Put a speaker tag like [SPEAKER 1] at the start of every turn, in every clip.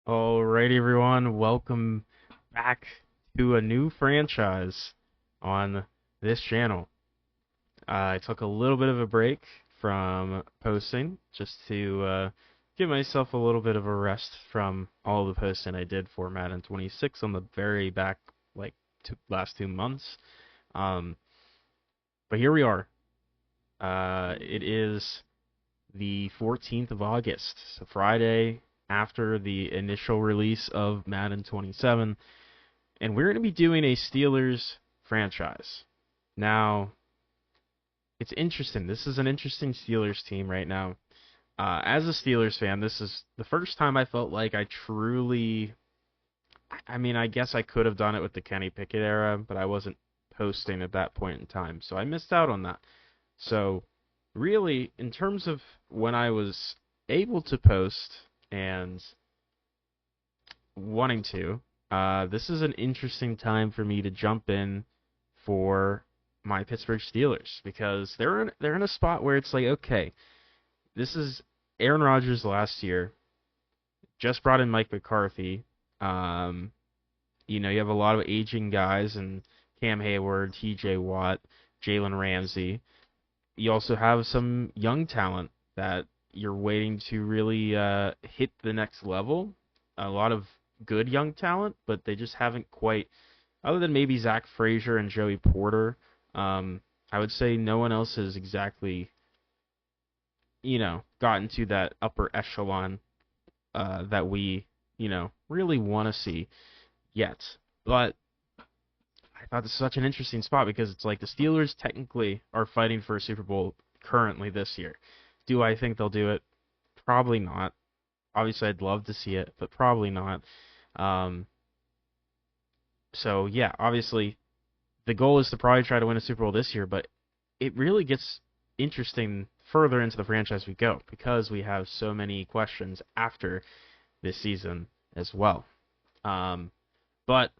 [SPEAKER 1] Alright, everyone, welcome back to a new franchise on this channel. I took a little bit of a break from posting just to give myself a little bit of a rest from all the posting I did for Madden 26 on the very back, like, last 2 months. Um, but here we are. It is the 14th of August, so Friday after the initial release of Madden 27, and we're going to be doing a Steelers franchise. Now, it's interesting. This is an interesting Steelers team right now. As a Steelers fan, this is the first time I felt like I truly. I mean, I guess I could have done it with the Kenny Pickett era, but I wasn't posting at that point in time, so I missed out on that. So, really, in terms of when I was able to post and wanting to, this is an interesting time for me to jump in for my Pittsburgh Steelers because they're in a spot where it's like, okay, this is Aaron Rodgers last year, just brought in Mike McCarthy. Um, you have a lot of aging guys and Cam Hayward, T.J. Watt, Jalen Ramsey. You also have some young talent that you're waiting to really hit the next level. A lot of good young talent, but they just haven't quite, other than maybe Zach Frazier and Joey Porter. I would say no one else has exactly, gotten to that upper echelon that we, really want to see yet. But I thought this was such an interesting spot because it's like the Steelers technically are fighting for a Super Bowl currently this year. Do I think they'll do it? Probably not. Obviously, I'd love to see it, but probably not. Um, so yeah, obviously, the goal is to probably try to win a Super Bowl this year, but it really gets interesting further into the franchise we go because we have so many questions after this season as well. But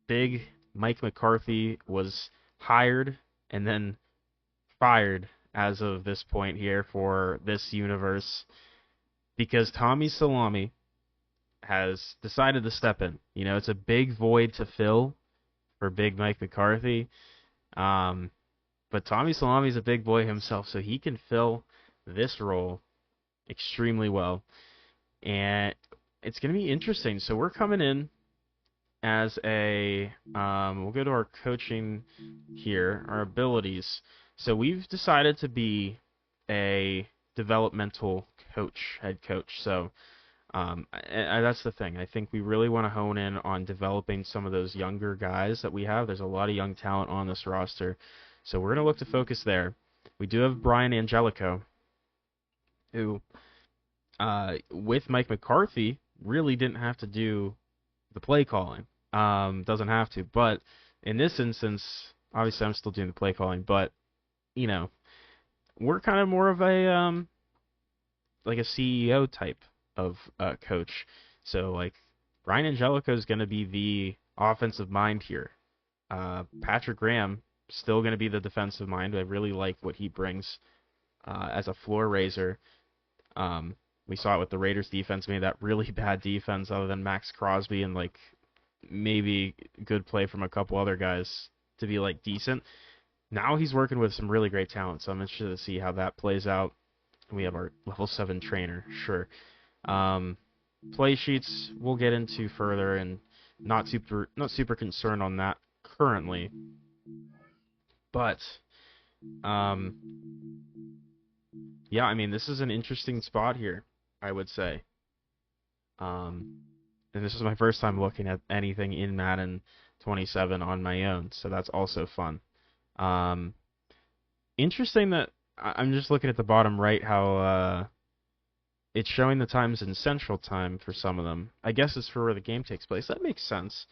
[SPEAKER 1] big Mike McCarthy was hired and then fired as of this point here for this universe because Tommy Salami has decided to step in. It's a big void to fill for big Mike McCarthy. Um, but Tommy Salami's a big boy himself, so he can fill this role extremely well. And it's going to be interesting. So we're coming in as we'll go to our coaching here, our abilities. So we've decided to be a developmental head coach. So that's the thing. I think we really want to hone in on developing some of those younger guys that we have. There's a lot of young talent on this roster. So we're going to look to focus there. We do have Brian Angelico, who, with Mike McCarthy, really didn't have to do the play calling. Doesn't have to. But in this instance, obviously I'm still doing the play calling, but, we're kind of more of a, like a CEO type of coach. So, like, Brian Angelico is going to be the offensive mind here. Patrick Graham still going to be the defensive mind. I really like what he brings as a floor raiser. We saw it with the Raiders defense, made that really bad defense other than Max Crosby and, like, maybe good play from a couple other guys to be, like, decent. Now he's working with some really great talent, so I'm interested to see how that plays out. We have our level 7 trainer, sure. Play sheets we'll get into further, and not super concerned on that currently. But yeah, I mean, this is an interesting spot here, I would say. And this is my first time looking at anything in Madden 27 on my own, so that's also fun. Interesting that I'm just looking at the bottom right how it's showing the times in Central Time for some of them. I guess it's for where the game takes place. That makes sense.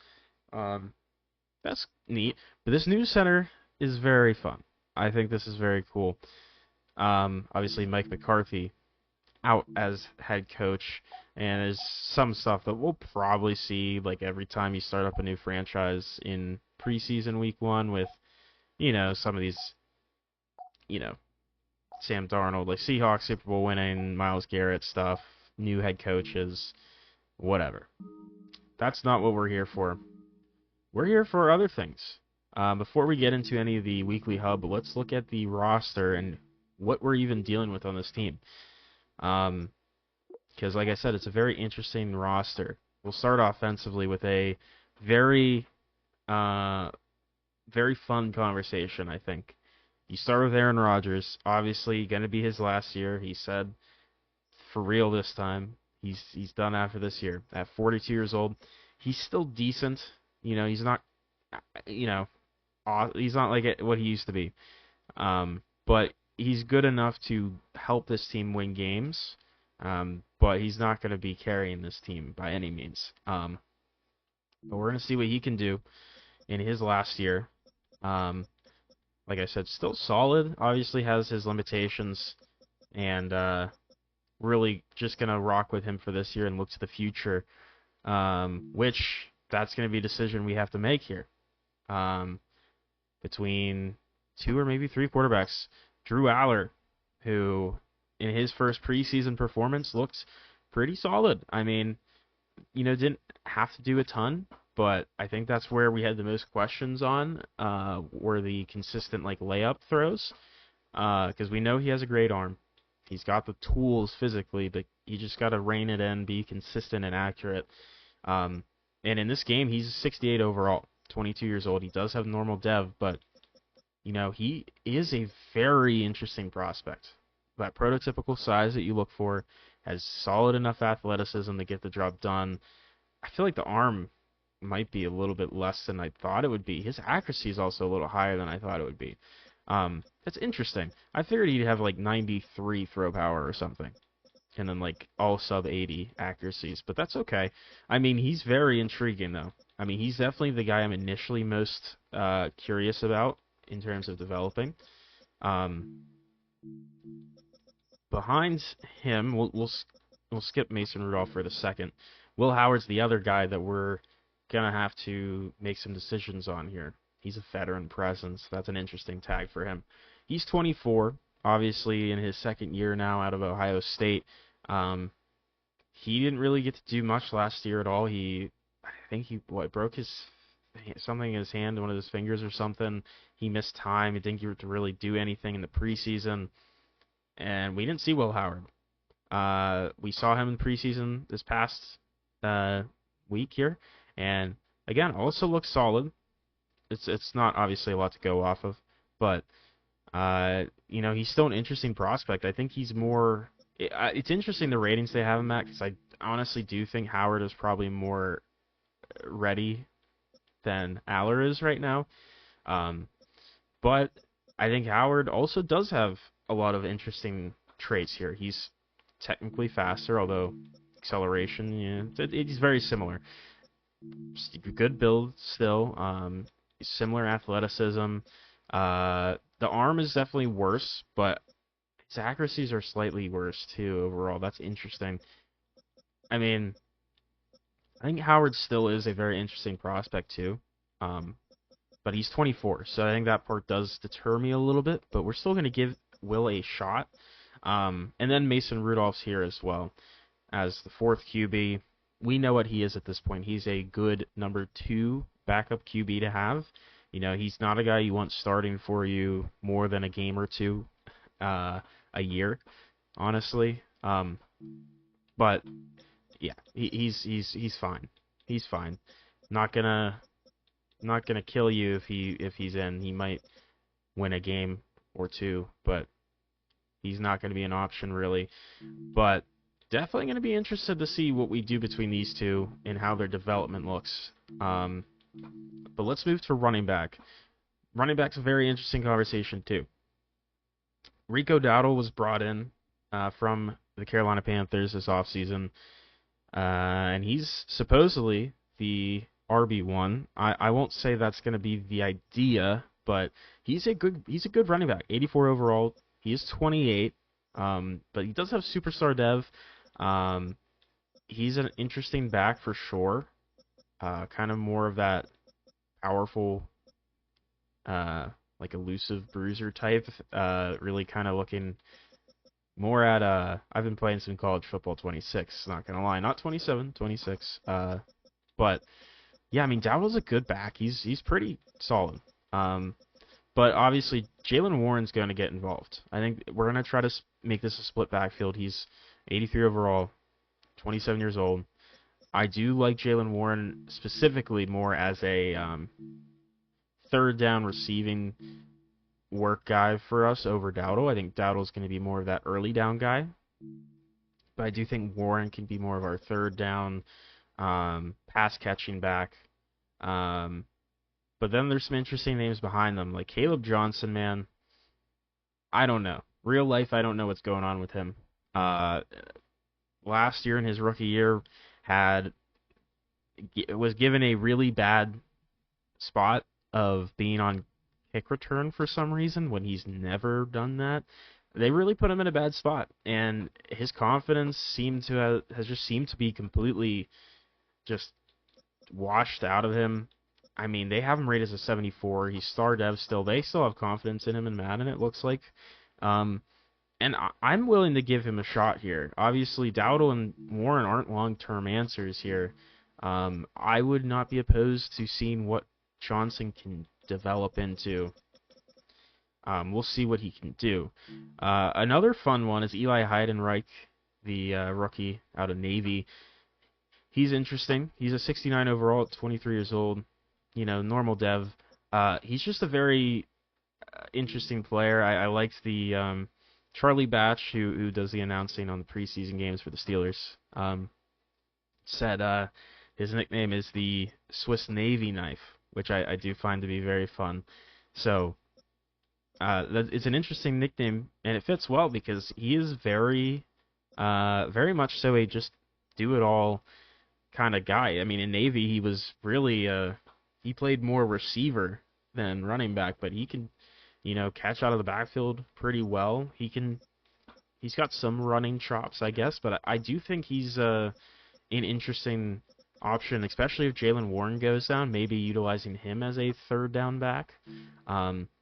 [SPEAKER 1] That's neat. But this news center is very fun. I think this is very cool. Obviously, Mike McCarthy out as head coach, and there's some stuff that we'll probably see like every time you start up a new franchise in preseason week 1 with, some of these, Sam Darnold, like Seahawks Super Bowl winning, Myles Garrett stuff, new head coaches, whatever. That's not what we're here for. We're here for other things. Before we get into any of the weekly hub, let's look at the roster and what we're even dealing with on this team. Because, like I said, it's a very interesting roster. We'll start offensively with a very, very fun conversation, I think. You start with Aaron Rodgers. Obviously, going to be his last year. He said, for real this time. He's done after this year. At 42 years old, he's still decent. He's not, he's not like what he used to be. But he's good enough to help this team win games. But he's not going to be carrying this team by any means. But we're going to see what he can do in his last year. Like I said, still solid. Obviously has his limitations, and really just going to rock with him for this year and look to the future, which that's going to be a decision we have to make here. Between 2 or maybe 3 quarterbacks. Drew Aller, who in his first preseason performance looked pretty solid. I mean, didn't have to do a ton, but I think that's where we had the most questions on, were the consistent layup throws, because we know he has a great arm. He's got the tools physically, but you just got to rein it in, be consistent and accurate. And in this game, he's 68 overall, 22 years old. He does have normal dev, but he is a very interesting prospect. That prototypical size that you look for, has solid enough athleticism to get the job done. I feel like the arm might be a little bit less than I thought it would be. His accuracy is also a little higher than I thought it would be. That's interesting. I figured he'd have 93 throw power or something, and then all sub 80 accuracies, but that's okay. I mean, he's very intriguing though. I mean, he's definitely the guy I'm initially most curious about in terms of developing. Behind him, we'll skip Mason Rudolph for the second. Will Howard's the other guy that we're gonna have to make some decisions on here. He's a veteran presence. That's an interesting tag for him. He's 24, obviously in his second year now out of Ohio State. He didn't really get to do much last year at all. I think he broke something in his hand, one of his fingers or something. He missed time. He didn't get to really do anything in the preseason. And we didn't see Will Howard. We saw him in preseason this past week here, and again, also looks solid. It's not obviously a lot to go off of, but he's still an interesting prospect. I think he's more. It's interesting the ratings they have him at, because I honestly do think Howard is probably more ready than Aller is right now. But I think Howard also does have a lot of interesting traits here. He's technically faster, although acceleration, it's very similar. Good build still. Similar athleticism. The arm is definitely worse, but his accuracies are slightly worse too overall. That's interesting. I mean, I think Howard still is a very interesting prospect too. But he's 24, so I think that part does deter me a little bit, but we're still going to give Will a shot. And then Mason Rudolph's here as well as the 4th QB. We know what he is at this point. He's a good number 2 backup QB to have. He's not a guy you want starting for you more than a game or 2 a year, honestly. But yeah, he's fine. He's fine. Not gonna kill you if he's in. He might win a game or 2, but he's not going to be an option really. But definitely going to be interested to see what we do between these two and how their development looks. But let's move to running back. Running back's a very interesting conversation too. Rico Dowdle was brought in from the Carolina Panthers this offseason, and he's supposedly the RB1. I won't say that's going to be the idea, but he's a good running back. 84 overall. He is 28, but he does have superstar dev. He's an interesting back for sure. Kind of more of that powerful, elusive bruiser type. Really kind of looking more at I've been playing some college football 26, not gonna lie, not 27, 26. But yeah, I mean Dowdle's a good back. He's pretty solid. Um, but obviously Jalen Warren's going to get involved. I think we're going to try to make this a split backfield. He's 83 overall, 27 years old. I do like Jalen Warren specifically more as a third down receiving work guy for us over Dowdle. I think Dowdle's going to be more of that early down guy, but I do think Warren can be more of our third down pass catching back. Um, but then there's some interesting names behind them, like Caleb Johnson. Man, I don't know. Real life, I don't know what's going on with him. Uh, Last year in his rookie year, had was given a really bad spot of being on kick return for some reason when he's never done that. They really put him in a bad spot, and his confidence has just seemed to be completely just washed out of him. I mean, they have him rated as a 74. He's star dev still. They still have confidence in him in Madden, it looks like. Um, and I'm willing to give him a shot here. Obviously, Dowdle and Warren aren't long-term answers here. I would not be opposed to seeing what Johnson can develop into. We'll see what he can do. Another fun one is Eli Heidenreich, the rookie out of Navy. He's interesting. He's a 69 overall at 23 years old. You know, normal dev. He's just a very interesting player. I liked the Charlie Batch, who does the announcing on the preseason games for the Steelers. Said his nickname is the Swiss Navy knife, which I do find to be very fun. So it's an interesting nickname, and it fits well because he is very much so a just do it all kind of guy. I mean, in Navy, he was really he played more receiver than running back, but he can, catch out of the backfield pretty well. He's got some running chops, I guess, but I do think he's an interesting option, especially if Jalen Warren goes down, maybe utilizing him as a third down back.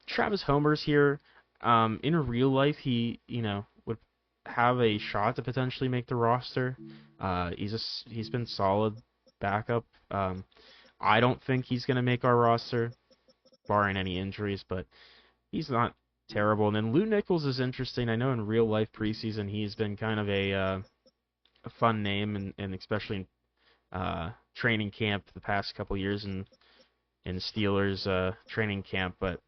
[SPEAKER 1] Travis Homer's here. In real life, he, would have a shot to potentially make the roster. He's been solid backup. I don't think he's going to make our roster, barring any injuries, but he's not terrible. And then Lou Nichols is interesting. I know in real life preseason he's been kind of a fun name, and especially in training camp the past couple years in Steelers training camp, but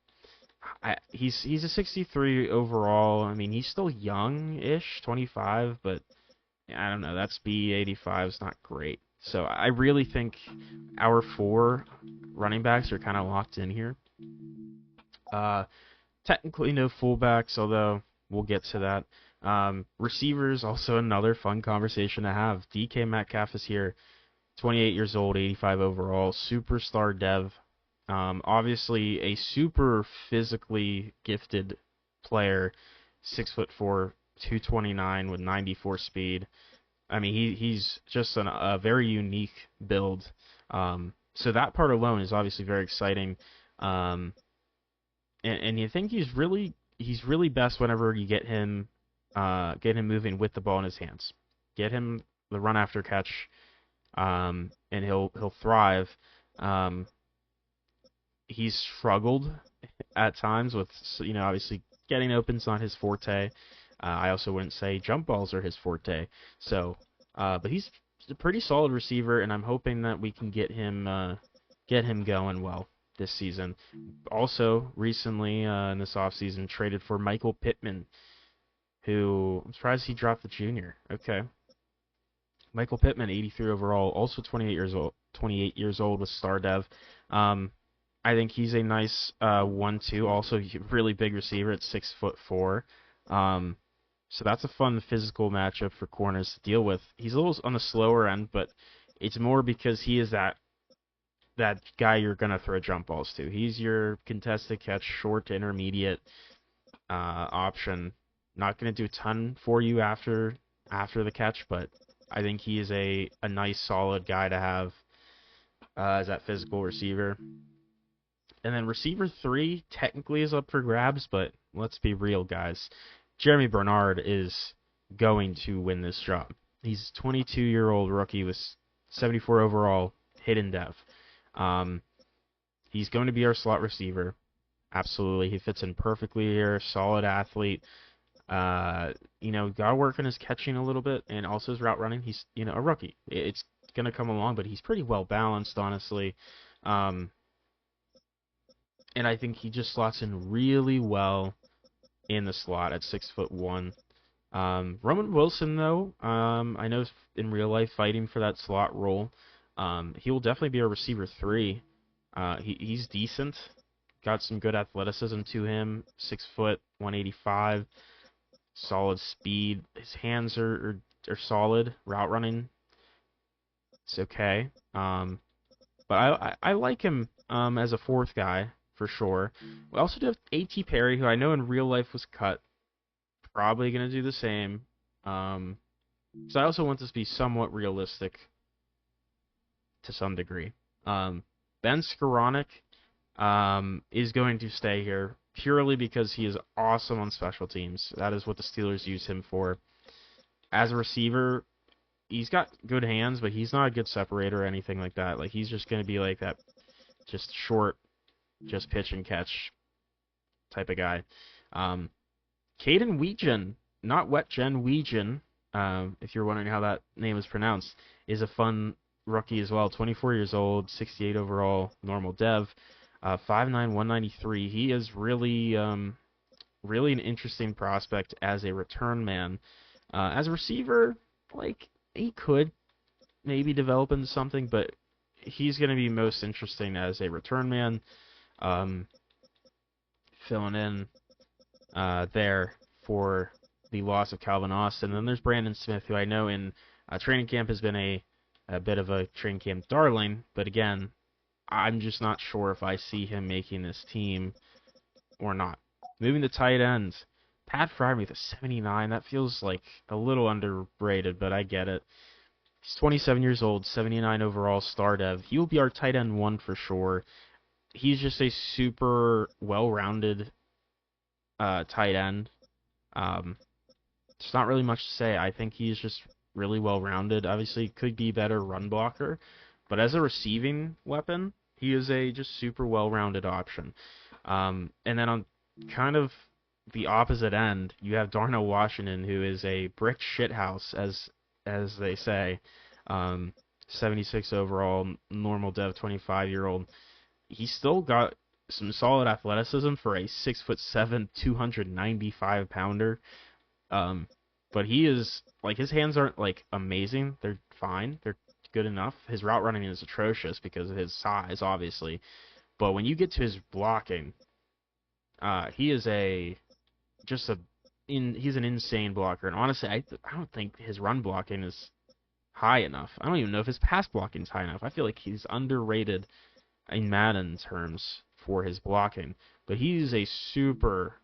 [SPEAKER 1] he's a 63 overall. I mean, he's still young-ish, 25, but I don't know. That speed 85 is not great. So I really think our four running backs are kind of locked in here. Technically no fullbacks, although we'll get to that. Receivers, also another fun conversation to have. DK Metcalf is here, 28 years old, 85 overall, superstar dev. Obviously a super physically gifted player, 6'4", 229 with 94 speed. I mean, he's just a very unique build. So that part alone is obviously very exciting. And you think he's really best whenever you get him moving with the ball in his hands. Get him the run after catch, and he'll thrive. He's struggled at times with, obviously getting open's not his forte. I also wouldn't say jump balls are his forte. So, but he's a pretty solid receiver, and I'm hoping that we can get him going well this season. Also, recently in this offseason, traded for Michael Pittman, who I'm surprised he dropped the junior. Okay. Michael Pittman, 83 overall, also 28 years old. 28 years old with star dev. I think he's a nice 1-2. Also, a really big receiver at 6'4". So that's a fun physical matchup for corners to deal with. He's a little on the slower end, but it's more because he is that guy you're gonna throw jump balls to. He's your contested catch, short to intermediate option. Not gonna do a ton for you after the catch, but I think he is a nice solid guy to have as that physical receiver. And then receiver 3 technically is up for grabs, but let's be real, guys. Jeremy Bernard is going to win this job. He's a 22-year-old rookie with 74 overall hidden depth. He's going to be our slot receiver. Absolutely. He fits in perfectly here. Solid athlete. Got to work on his catching a little bit and also his route running. He's, a rookie. It's going to come along, but he's pretty well balanced, honestly. And I think he just slots in really well in the slot at 6'1". Roman Wilson, though, I know in real life fighting for that slot role. He will definitely be a receiver 3. He's decent. Got some good athleticism to him. 6 foot, 185. Solid speed. His hands are solid. Route running, it's okay. But I like him as a 4th guy for sure. We also do have A.T. Perry, who I know in real life was cut. Probably going to do the same. So I also want this to be somewhat realistic to some degree. Ben Skoranek is going to stay here purely because he is awesome on special teams. That is what the Steelers use him for. As a receiver, he's got good hands, but he's not a good separator or anything like that. Like, he's just going to be like that just short, just pitch and catch type of guy. Caden Weegen, not Wetjen, Weegen, if you're wondering how that name is pronounced, is a fun rookie as well. 24 years old, 68 overall, normal dev, 5'9", 193. He is really an interesting prospect as a return man. As a receiver, like, he could maybe develop into something, but he's going to be most interesting as a return man, filling in there for the loss of Calvin Austin. And then there's Brandon Smith, who I know in training camp has been a bit of a training camp darling, but again, I'm just not sure if I see him making this team or not. Moving to tight ends, Pat Freiermuth with a 79. That feels like a little underrated, but I get it. He's 27 years old, 79 overall, star dev. He will be our tight end 1 for sure. He's just a super well-rounded tight end. There's not really much to say. I think he's just really well-rounded. Obviously, could be better run blocker, but as a receiving weapon, he is a just super well-rounded option. And then on kind of the opposite end, you have Darnell Washington, who is a brick shithouse, as they say. 76 overall, normal dev, 25-year-old. He's still got some solid athleticism for a 6'7", 295-pounder. But he is, like, his hands aren't, like, amazing. They're fine. They're good enough. His route running is atrocious because of his size, obviously. But when you get to his blocking, he is he's an insane blocker. And honestly, I don't think his run blocking is high enough. I don't even know if his pass blocking is high enough. I feel like he's underrated in Madden terms for his blocking. But he's a super,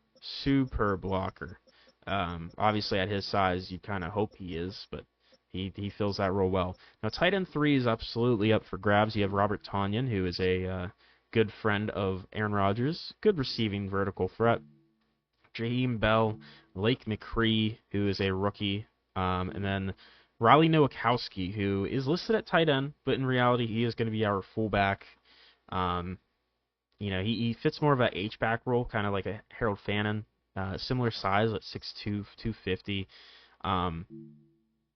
[SPEAKER 1] super blocker. Obviously, at his size, you kind of hope he is, but he fills that role well. Now, tight end 3 is absolutely up for grabs. You have Robert Tonyan, who is a good friend of Aaron Rodgers, good receiving vertical threat. Jaheim Bell, Lake McCree, who is a rookie, and then Riley Nowakowski, who is listed at tight end, but in reality, he is going to be our fullback. He fits more of a H-back role, kind of like a Harold Fannin. Similar size at 6'2", 250.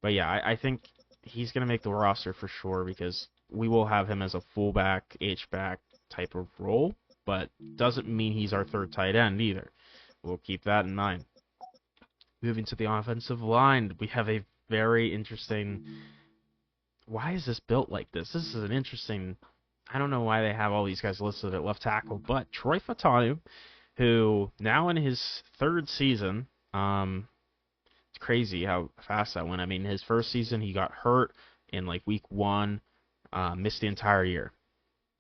[SPEAKER 1] But yeah, I think he's going to make the roster for sure because we will have him as a fullback, H-back type of role, but doesn't mean he's our 3rd tight end either. We'll keep that in mind. Moving to the offensive line, we have a very interesting... Why is this built like this? This is an interesting... I don't know why they have all these guys listed at left tackle, but Troy Fautanu, who now in his 3rd season, it's crazy how fast that went. I mean, his first season he got hurt in like week 1, missed the entire year.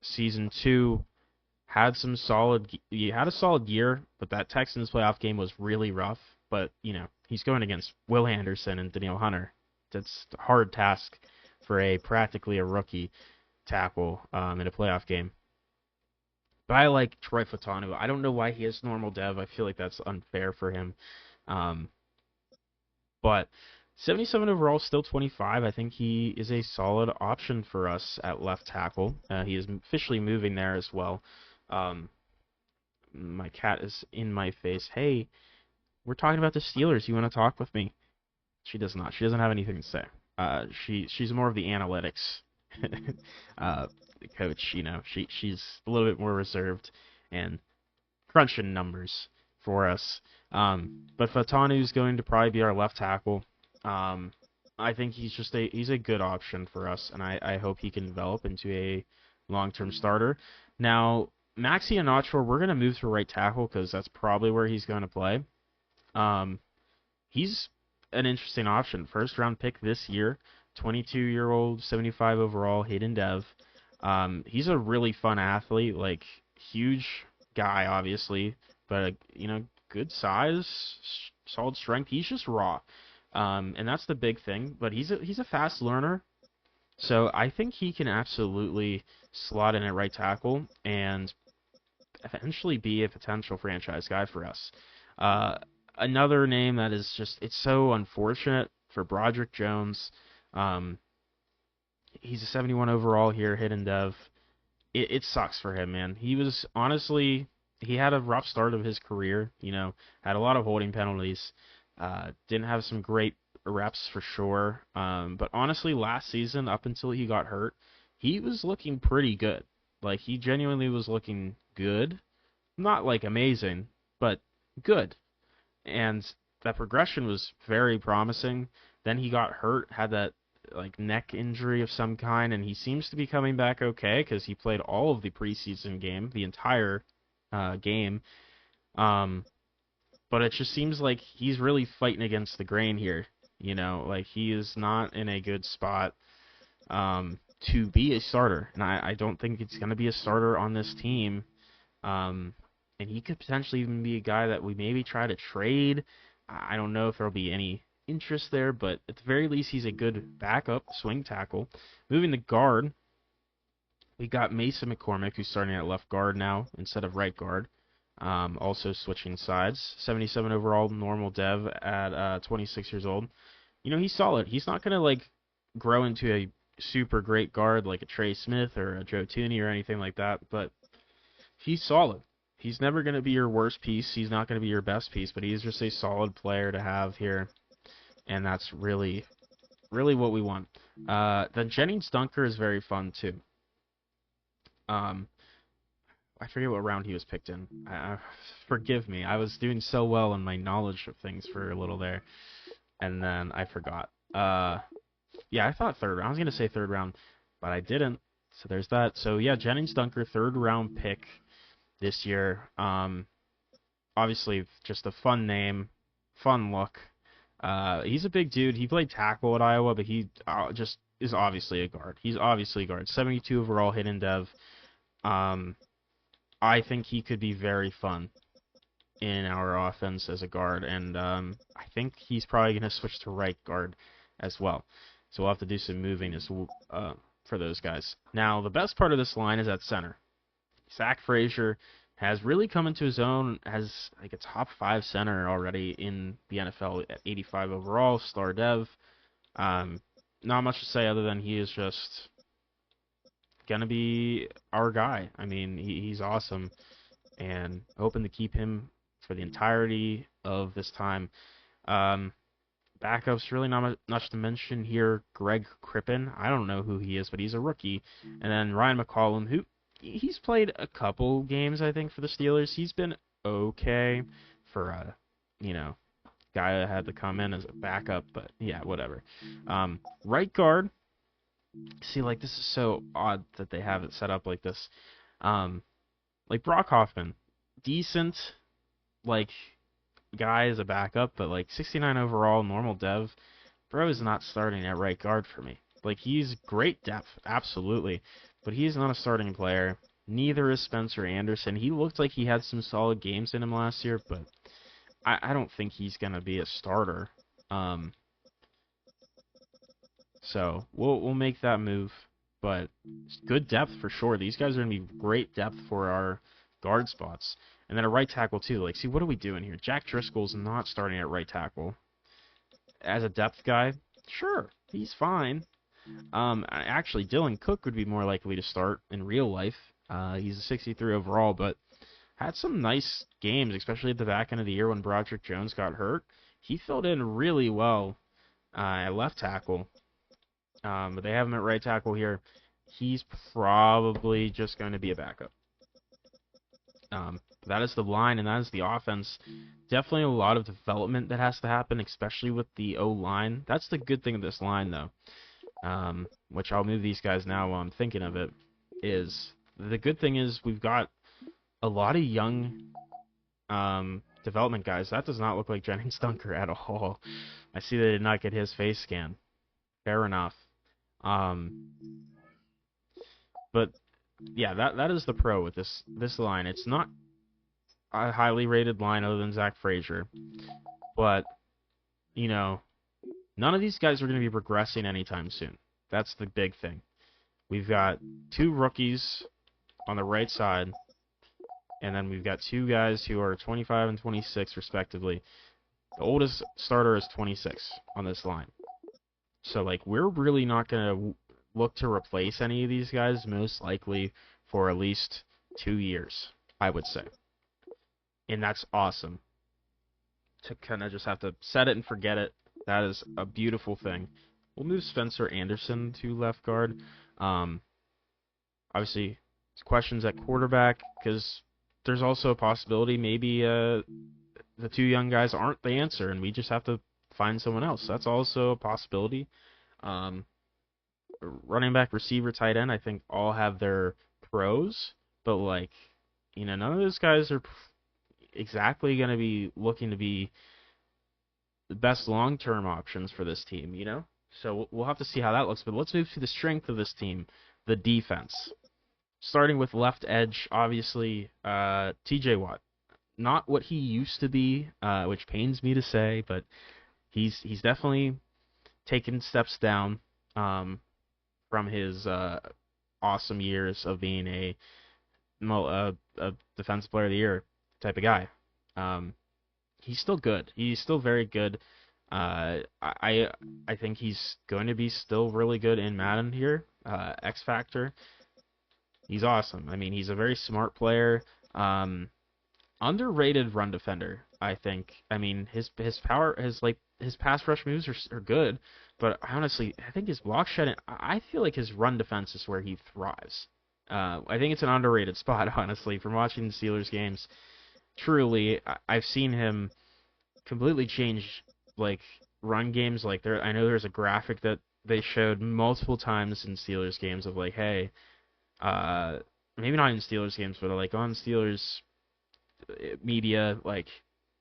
[SPEAKER 1] Season 2 had a solid year, but that Texans playoff game was really rough. But he's going against Will Anderson and Danielle Hunter. That's a hard task for practically a rookie tackle in a playoff game. But I like Troy Fautanu. I don't know why he has normal dev. I feel like that's unfair for him. But 77 overall, still 25. I think he is a solid option for us at left tackle. He is officially moving there as well. Um, my cat is in my face. Hey, we're talking about the Steelers. You want to talk with me? She does not. She doesn't have anything to say. She's more of the analytics uh, coach. She's a little bit more reserved and crunching numbers for us. But Fatanu's going to probably be our left tackle. I think he's a good option for us, and I hope he can develop into a long-term starter. Now, Maxey, I'm not sure. We're going to move to right tackle because that's probably where he's going to play. He's an interesting option. First round pick this year, 22-year-old, 75 overall, Hayden Dev. He's a really fun athlete, like huge guy, obviously, but good size, solid strength. He's just raw, and that's the big thing. But he's a fast learner, so I think he can absolutely slot in at right tackle and eventually be a potential franchise guy for us. Another name that is it's so unfortunate for Broderick Jones. He's a 71 overall here, hidden dev. It sucks for him, man. He had a rough start of his career, had a lot of holding penalties, didn't have some great reps for sure. But honestly, last season, up until he got hurt, he was looking pretty good. Like, he genuinely was looking good. Not, like, amazing, but good. And that progression was very promising. Then he got hurt, had that like neck injury of some kind, and he seems to be coming back okay because he played all of the preseason game, the entire game. But it just seems like he's really fighting against the grain here. Like he is not in a good spot to be a starter, and I don't think it's going to be a starter on this team. And he could potentially even be a guy that we maybe try to trade. I don't know if there'll be any interest there, but at the very least, he's a good backup swing tackle. Moving to guard, we got Mason McCormick, who's starting at left guard now instead of right guard. Also switching sides. 77 overall, normal dev at 26 years old. He's solid. He's not going to, like, grow into a super great guard like a Trey Smith or a Joe Tooney or anything like that, but he's solid. He's never going to be your worst piece. He's not going to be your best piece, but he's just a solid player to have here, and that's really, really what we want. The Jennings Dunker is very fun, too. I forget what round he was picked in. Forgive me. I was doing so well in my knowledge of things for a little there, and then I forgot. Yeah, I thought third round. I was going to say third round, but I didn't, so there's that. So, yeah, Jennings Dunker, third round pick this year. Obviously, just a fun name, fun look. He's a big dude. He played tackle at Iowa, but he just is obviously a guard. He's obviously a guard. 72 overall, hidden dev. I think he could be very fun in our offense as a guard, and I think he's probably going to switch to right guard as well. So we'll have to do some moving for those guys. Now, the best part of this line is at center. Zach Frazier has really come into his own as like a top 5 center already in the NFL at 85 overall, star dev. Not much to say other than he is just gonna be our guy. I mean, he's awesome, and hoping to keep him for the entirety of this time. Backups, really not much to mention here. Greg Crippen, I don't know who he is, but he's a rookie. And then Ryan McCollum, who he's played a couple games, I think, for the Steelers. He's been okay for a, guy that had to come in as a backup, but yeah, whatever. Right guard, see, like, this is so odd that they have it set up like this. Like, Brock Hoffman, decent, like, guy as a backup, but, like, 69 overall, normal dev. Bro is not starting at right guard for me. Like, he's great depth, absolutely, but he's not a starting player. Neither is Spencer Anderson. He looked like he had some solid games in him last year, but I don't think he's going to be a starter. So we'll make that move, but good depth for sure. These guys are going to be great depth for our guard spots. And then a right tackle, too. Like, see, what are we doing here? Jack Driscoll's not starting at right tackle. as a depth guy, sure, he's fine. Actually, Dylan Cook would be more likely to start in real life. He's a 63 overall, but had some nice games, especially at the back end of the year when Broderick Jones got hurt. He filled in really well at left tackle, but they have him at right tackle here. He's probably just going to be a backup. That is the line, and that is the offense. Definitely a lot of development that has to happen, especially with the O-line. That's the good thing of this line, though, which I'll move these guys now while I'm thinking of it, is the good thing is we've got a lot of young development guys. That does not look like Jennings Dunker at all. I see they did not get his face scan. Fair enough. But yeah, that is the pro with this line. It's not a highly rated line other than Zach Frazier, but you know, none of these guys are going to be progressing anytime soon. That's the big thing. We've got 2 rookies on the right side, and then we've got 2 guys who are 25 and 26 respectively. The oldest starter is 26 on this line. So like we're really not going to look to replace any of these guys, most likely for at least 2 years, I would say. And that's awesome. To kind of just have to set it and forget it. That is a beautiful thing. We'll move Spencer Anderson to left guard. Obviously, questions at quarterback, because there's also a possibility maybe the 2 young guys aren't the answer, and we just have to find someone else. That's also a possibility. Running back, receiver, tight end, I think all have their pros, but like, none of those guys are exactly going to be looking to be the best long-term options for this team, So we'll have to see how that looks, but let's move to the strength of this team, the defense. Starting with left edge, obviously, TJ Watt. Not what he used to be, which pains me to say, but he's definitely taken steps down from his awesome years of being a defensive player of the year type of guy. He's still good. He's still very good. I think he's going to be still really good in Madden here. X Factor. He's awesome. I mean, he's a very smart player. Underrated run defender, I think. I mean, his power, his pass rush moves are good, but honestly, I think his block shedding, I feel like his run defense is where he thrives. I think it's an underrated spot, honestly, from watching the Steelers games. Truly, I've seen him completely change, like, run games. Like, I know there's a graphic that they showed multiple times in Steelers games of, like, hey, maybe not in Steelers games, but, like, on Steelers media, like,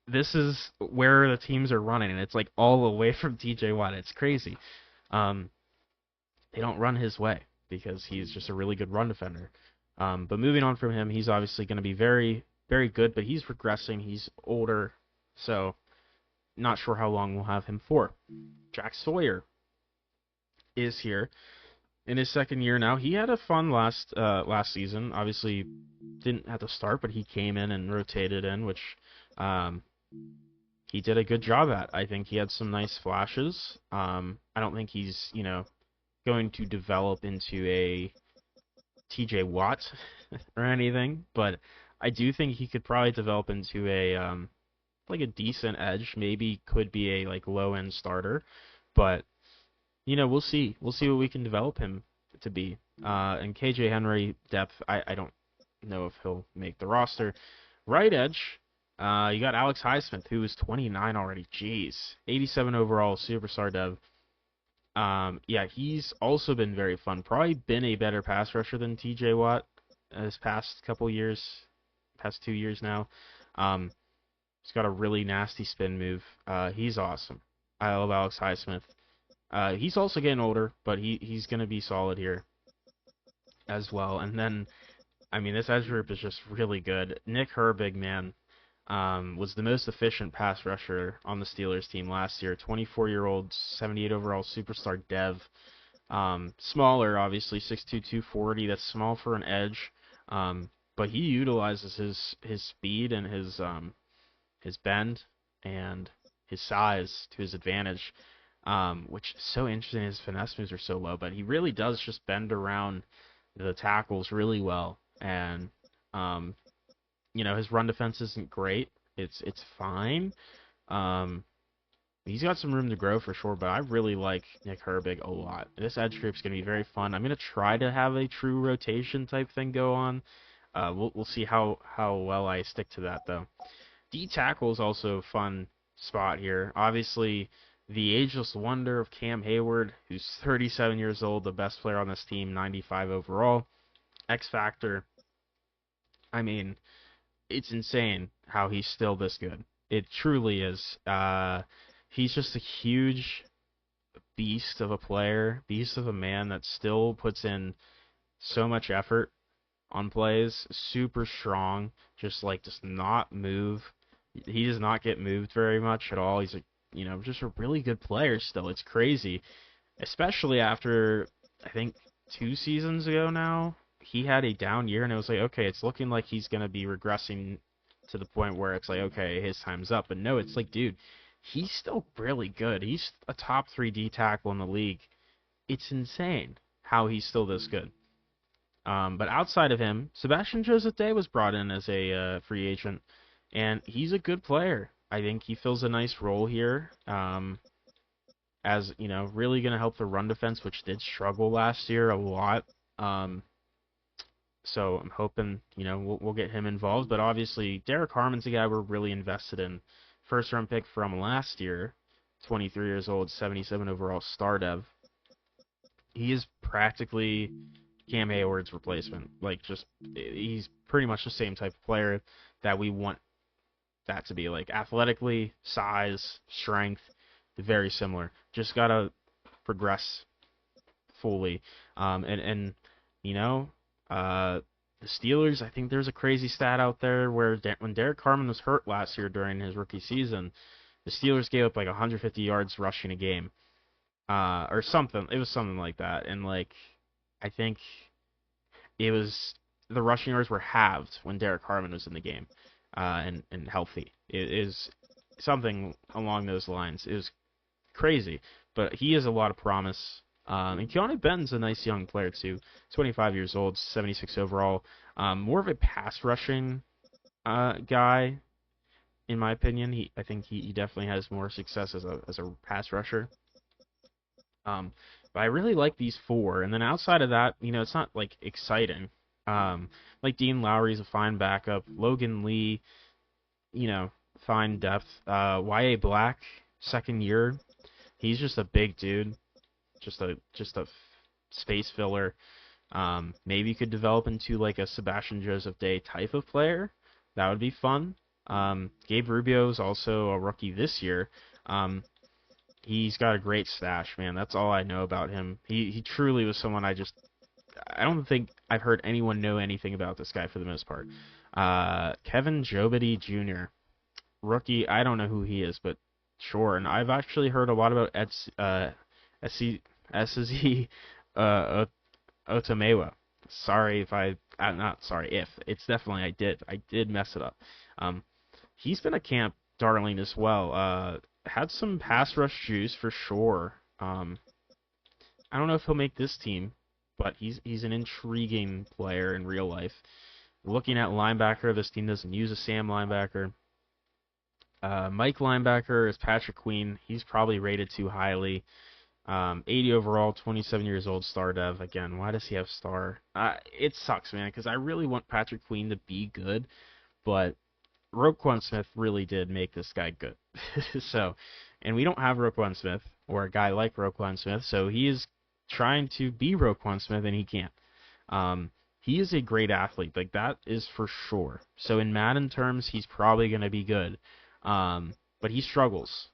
[SPEAKER 1] this is where the teams are running, and it's, like, all away from TJ Watt. It's crazy. They don't run his way because he's just a really good run defender. But moving on from him, he's obviously going to be very, very good, but he's regressing. He's older, so not sure how long we'll have him for. Jack Sawyer is here in his second year now. He had a fun last season. Obviously, didn't have to start, but he came in and rotated in, which he did a good job at. I think he had some nice flashes. I don't think he's, going to develop into a TJ Watt or anything, but I do think he could probably develop into a like a decent edge. Maybe could be a like low end starter, but we'll see. We'll see what we can develop him to be. And KJ Henry depth, I don't know if he'll make the roster. Right edge, you got Alex Highsmith, who is 29 already. Jeez, 87 overall, superstar dev. Yeah, he's also been very fun. Probably been a better pass rusher than TJ Watt this past couple years, past 2 years now. He's got a really nasty spin move. He's awesome. I love Alex Highsmith. He's also getting older, but he's going to be solid here as well. And then, I mean, this edge group is just really good. Nick Herbig, man, was the most efficient pass rusher on the Steelers team last year. 24-year-old, 78 overall superstar dev. Smaller, obviously, 6'2", 240. That's small for an edge. But he utilizes his speed and his bend and his size to his advantage, which is so interesting. His finesse moves are so low, but he really does just bend around the tackles really well. And um, his run defense isn't great. It's fine. Um, he's got some room to grow for sure, but I really like Nick Herbig a lot. This edge group's going to be very fun. I'm going to try to have a true rotation type thing go on. We'll see how well I stick to that though. D tackle is also a fun spot here. Obviously, the ageless wonder of Cam Hayward, who's 37 years old, the best player on this team, 95 overall. X Factor. I mean, it's insane how he's still this good. It truly is. He's just a huge beast of a player, beast of a man that still puts in so much effort on plays. Super strong, just does not move. He does not get moved very much at all. He's just a really good player still. It's crazy, especially after I think 2 seasons ago now he had a down year, and it was like, okay, it's looking like he's gonna be regressing to the point where it's like, okay, his time's up. But no, it's like, dude, he's still really good. He's a top 3 D tackle in the league. It's insane how he's still this good. But outside of him, Sebastian Joseph Day was brought in as a free agent, and he's a good player. I think he fills a nice role here, as really going to help the run defense, which did struggle last year a lot. So I'm hoping we'll get him involved. But obviously, Derek Harmon's a guy we're really invested in. First round pick from last year, 23 years old, 77 overall star dev. He is practically Cam Hayward's replacement. He's pretty much the same type of player that we want that to be. Like, athletically, size, strength, very similar. Just gotta progress fully. The Steelers, I think there's a crazy stat out there where when Derek Harmon was hurt last year during his rookie season, the Steelers gave up 150 yards rushing a game, or something. It was something like that, and I think it was the rushing yards were halved when Derek Harmon was in the game, and healthy. It is something along those lines. It was crazy, but he has a lot of promise. And Keanu Benton's a nice young player too. 25 years old, 76 overall. More of a pass rushing guy, in my opinion. I think he definitely has more success as a pass rusher. But I really like these 4. And then outside of that, it's not exciting. Dean Lowry's a fine backup. Logan Lee, fine depth. Y.A. Black, second year. He's just a big dude. Just a space filler. Maybe you could develop into a Sebastian Joseph Day type of player. That would be fun. Gabe Rubio's also a rookie this year. He's got a great stash, man. That's all I know about him. He truly was someone I don't think I've heard anyone know anything about this guy for the most part. Kevin Jobity Jr., rookie. I don't know who he is, but sure. And I've actually heard a lot about SZ Otomewa. Sorry if I'm not sorry if. It's definitely I did mess it up. He's been a camp darling as well. Had some pass rush juice for sure. I don't know if he'll make this team, but he's an intriguing player in real life. Looking at linebacker, this team doesn't use a Sam linebacker. Mike linebacker is Patrick Queen. He's probably rated too highly. 80 overall, 27 years old, star dev. Again, why does he have star? It sucks, man, because I really want Patrick Queen to be good, but Roquan Smith really did make this guy good. And we don't have Roquan Smith, or a guy like Roquan Smith, so he is trying to be Roquan Smith, and he can't. He is a great athlete, that is for sure. So in Madden terms, he's probably going to be good. But he struggles.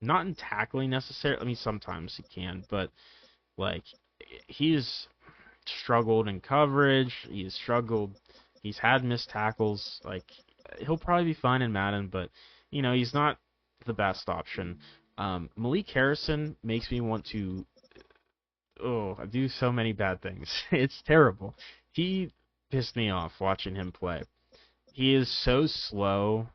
[SPEAKER 1] Not in tackling necessarily. I mean, sometimes he can, but he's struggled in coverage. He's struggled. He's had missed tackles. He'll probably be fine in Madden, but he's not the best option. Malik Harrison makes me want to do so many bad things. It's terrible. He pissed me off watching him play. He is so slow,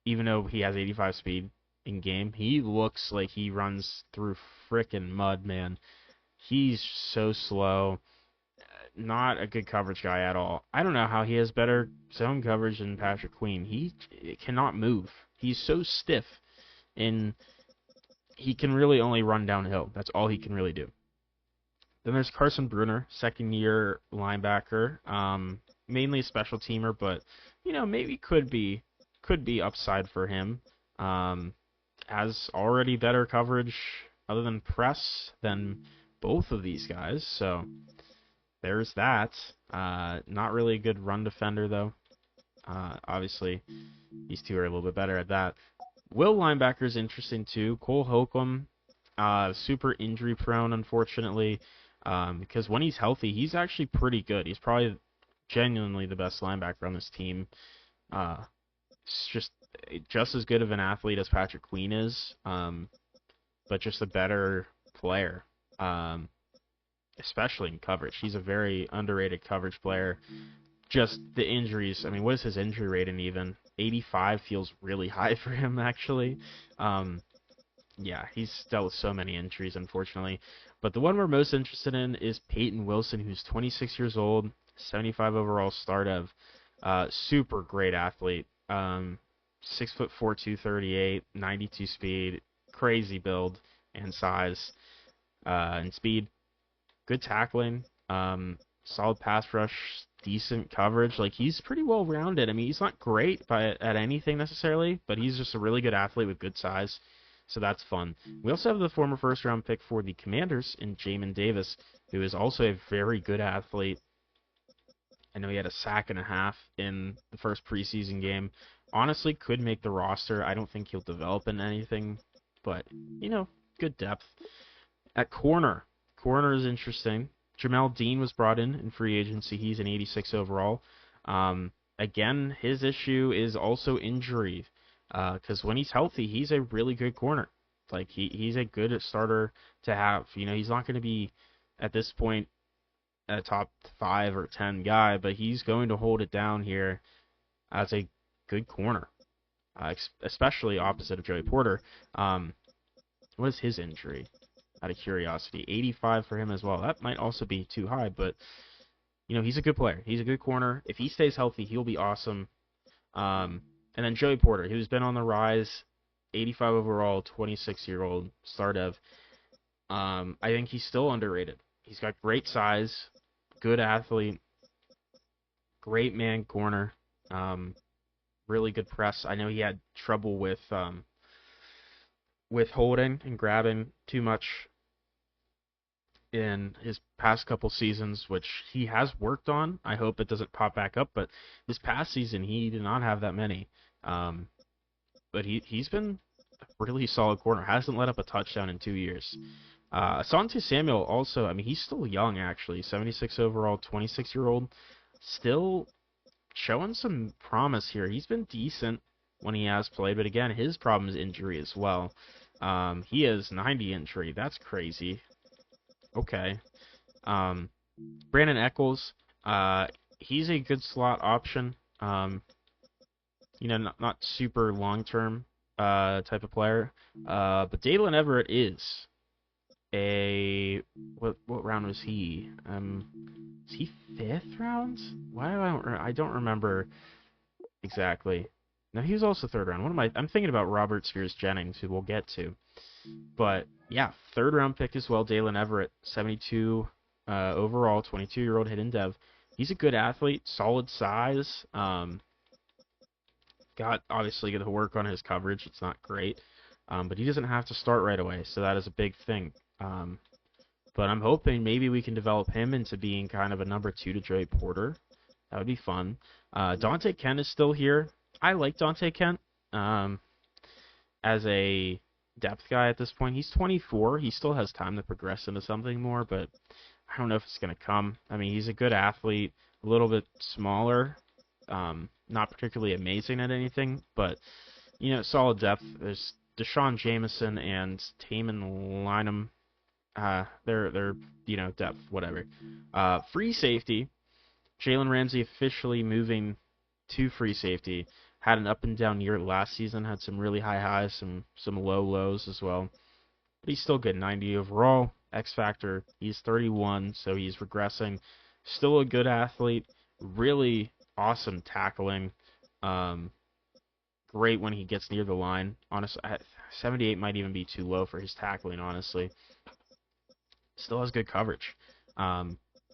[SPEAKER 1] even though he has 85 speed. in game. He looks like he runs through frickin' mud, man. He's so slow. Not a good coverage guy at all. I don't know how he has better zone coverage than Patrick Queen. He cannot move. He's so stiff, and he can really only run downhill. That's all he can really do. Then there's Carson Bruner, second-year linebacker, mainly a special teamer, but maybe could be upside for him. Has already better coverage other than press than both of these guys, so there's that. Not really a good run defender though. Obviously, these two are a little bit better at that. Will linebacker is interesting too. Cole Holcomb, super injury prone, unfortunately. Because when he's healthy, he's actually pretty good. He's probably genuinely the best linebacker on this team. It's just as good of an athlete as Patrick Queen is, but just a better player, especially in coverage. He's a very underrated coverage player. Just the injuries. I mean, what is his injury rating even? 85 feels really high for him, actually. Yeah, he's dealt with so many injuries, unfortunately. But the one we're most interested in is Peyton Wilson, who's 26 years old, 75 overall start of. Super great athlete. 6'4", 238, 92 speed, crazy build and size, and speed. Good tackling, solid pass rush, decent coverage. Like, he's pretty well rounded. I mean, he's not great at anything necessarily, but he's just a really good athlete with good size. So that's fun. We also have the former first-round pick for the Commanders in Jamin Davis, who is also a very good athlete. I know he had a sack and a half in the first preseason game. Honestly, could make the roster. I don't think he'll develop in anything, but, good depth. At corner is interesting. Jamel Dean was brought in free agency. He's an 86 overall. Again, his issue is also injury. Because when he's healthy, he's a really good corner. Like, he's a good starter to have. He's not going to be, at this point, a top 5 or 10 guy, but he's going to hold it down here as a good corner, especially opposite of Joey Porter. What is his injury? Out of curiosity, 85 for him as well. That might also be too high, but he's a good player. He's a good corner. If he stays healthy, he'll be awesome. And then Joey Porter, who's been on the rise, 85 overall, 26-year-old start of. I think he's still underrated. He's got great size, good athlete, great man corner, really good press. I know he had trouble with holding and grabbing too much in his past couple seasons, which he has worked on. I hope it doesn't pop back up, but this past season he did not have that many. But he's been a really solid corner. Hasn't let up a touchdown in 2 years. Asante Samuel also, I mean, he's still young, actually. 76 overall, 26-year-old. Still showing some promise here. He's been decent when he has played, but again, his problem is injury as well. He has 90 injury. That's crazy. Okay. Brandon Eccles, he's a good slot option. Not super long-term type of player. But Dalen Everett is what round was he? Is he 5th round? Why do I don't remember exactly. No, he was also 3rd round. I'm thinking about Robert Spears Jennings, who we'll get to. But yeah, 3rd round pick as well. Dalen Everett, 72 overall, 22-year-old hidden dev. He's a good athlete, solid size. Obviously going to work on his coverage. It's not great, but he doesn't have to start right away, so that is a big thing. But I'm hoping maybe we can develop him into being kind of a number 2 to Joey Porter. That would be fun. Dante Kent is still here. I like Dante Kent as a depth guy at this point. He's 24. He still has time to progress into something more, but I don't know if it's going to come. I mean, he's a good athlete, a little bit smaller, not particularly amazing at anything, but, solid depth. There's Deshaun Jameson and Taman Lynham. They're depth, whatever. Free safety, Jalen Ramsey officially moving to free safety. had an up and down year last season, had some really high highs, some low lows as well. But he's still good, 90 overall. X Factor, he's 31, so he's regressing. Still a good athlete, really awesome tackling. Great when he gets near the line. Honestly, 78 might even be too low for his tackling, honestly. Still has good coverage.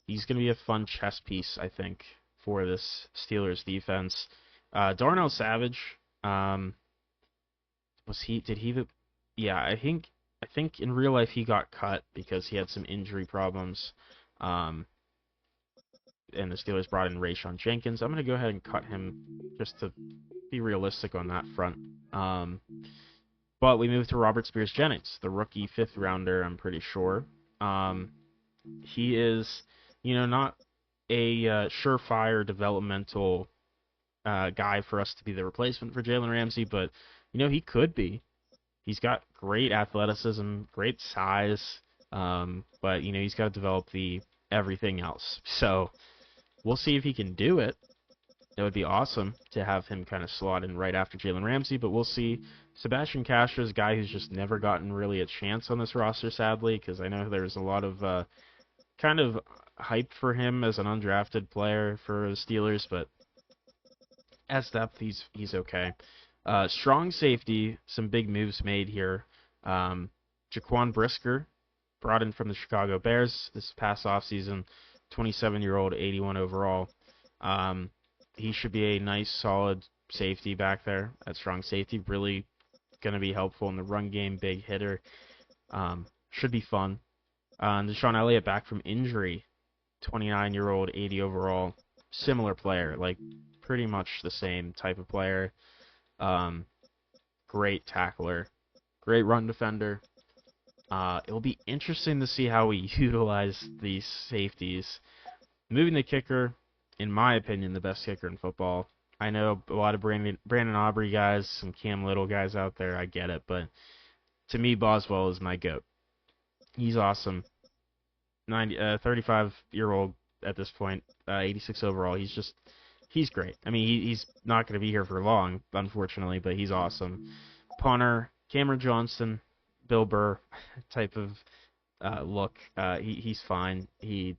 [SPEAKER 1] He's going to be a fun chess piece, I think, for this Steelers defense. Darnell Savage, yeah, I think in real life he got cut because he had some injury problems. And the Steelers brought in Rayshawn Jenkins. I'm going to go ahead and cut him just to be realistic on that front. But we moved to Robert Spears Jennings, the rookie 5th rounder, I'm pretty sure. He is, not a surefire developmental guy for us to be the replacement for Jalen Ramsey, but, he could be. He's got great athleticism, great size, but, he's got to develop the everything else. So we'll see if he can do it. It would be awesome to have him kind of slot in right after Jalen Ramsey, but we'll see. Sebastian Castro is a guy who's just never gotten really a chance on this roster, sadly, because I know there's a lot of kind of hype for him as an undrafted player for the Steelers, but as depth, he's okay. Strong safety, some big moves made here. Jaquan Brisker, brought in from the Chicago Bears this past offseason, 27-year-old, 81 overall. He should be a nice, solid safety back there at strong safety. Really going to be helpful in the run game, big hitter. Should be fun. Deshaun Elliott back from injury, 29-year-old, 80 overall. Similar player, like pretty much the same type of player. Great tackler, great run defender. It'll be interesting to see how we utilize these safeties. Moving the kicker, in my opinion, the best kicker in football. I know a lot of Brandon Aubrey guys, some Cam Little guys out there, I get it, but to me, Boswell is my GOAT. He's awesome. 35-year-old at this point, 86 overall. He's great. I mean, he's not going to be here for long, unfortunately, but he's awesome. Punter, Cameron Johnston, Bill Burr type of look. He's fine. He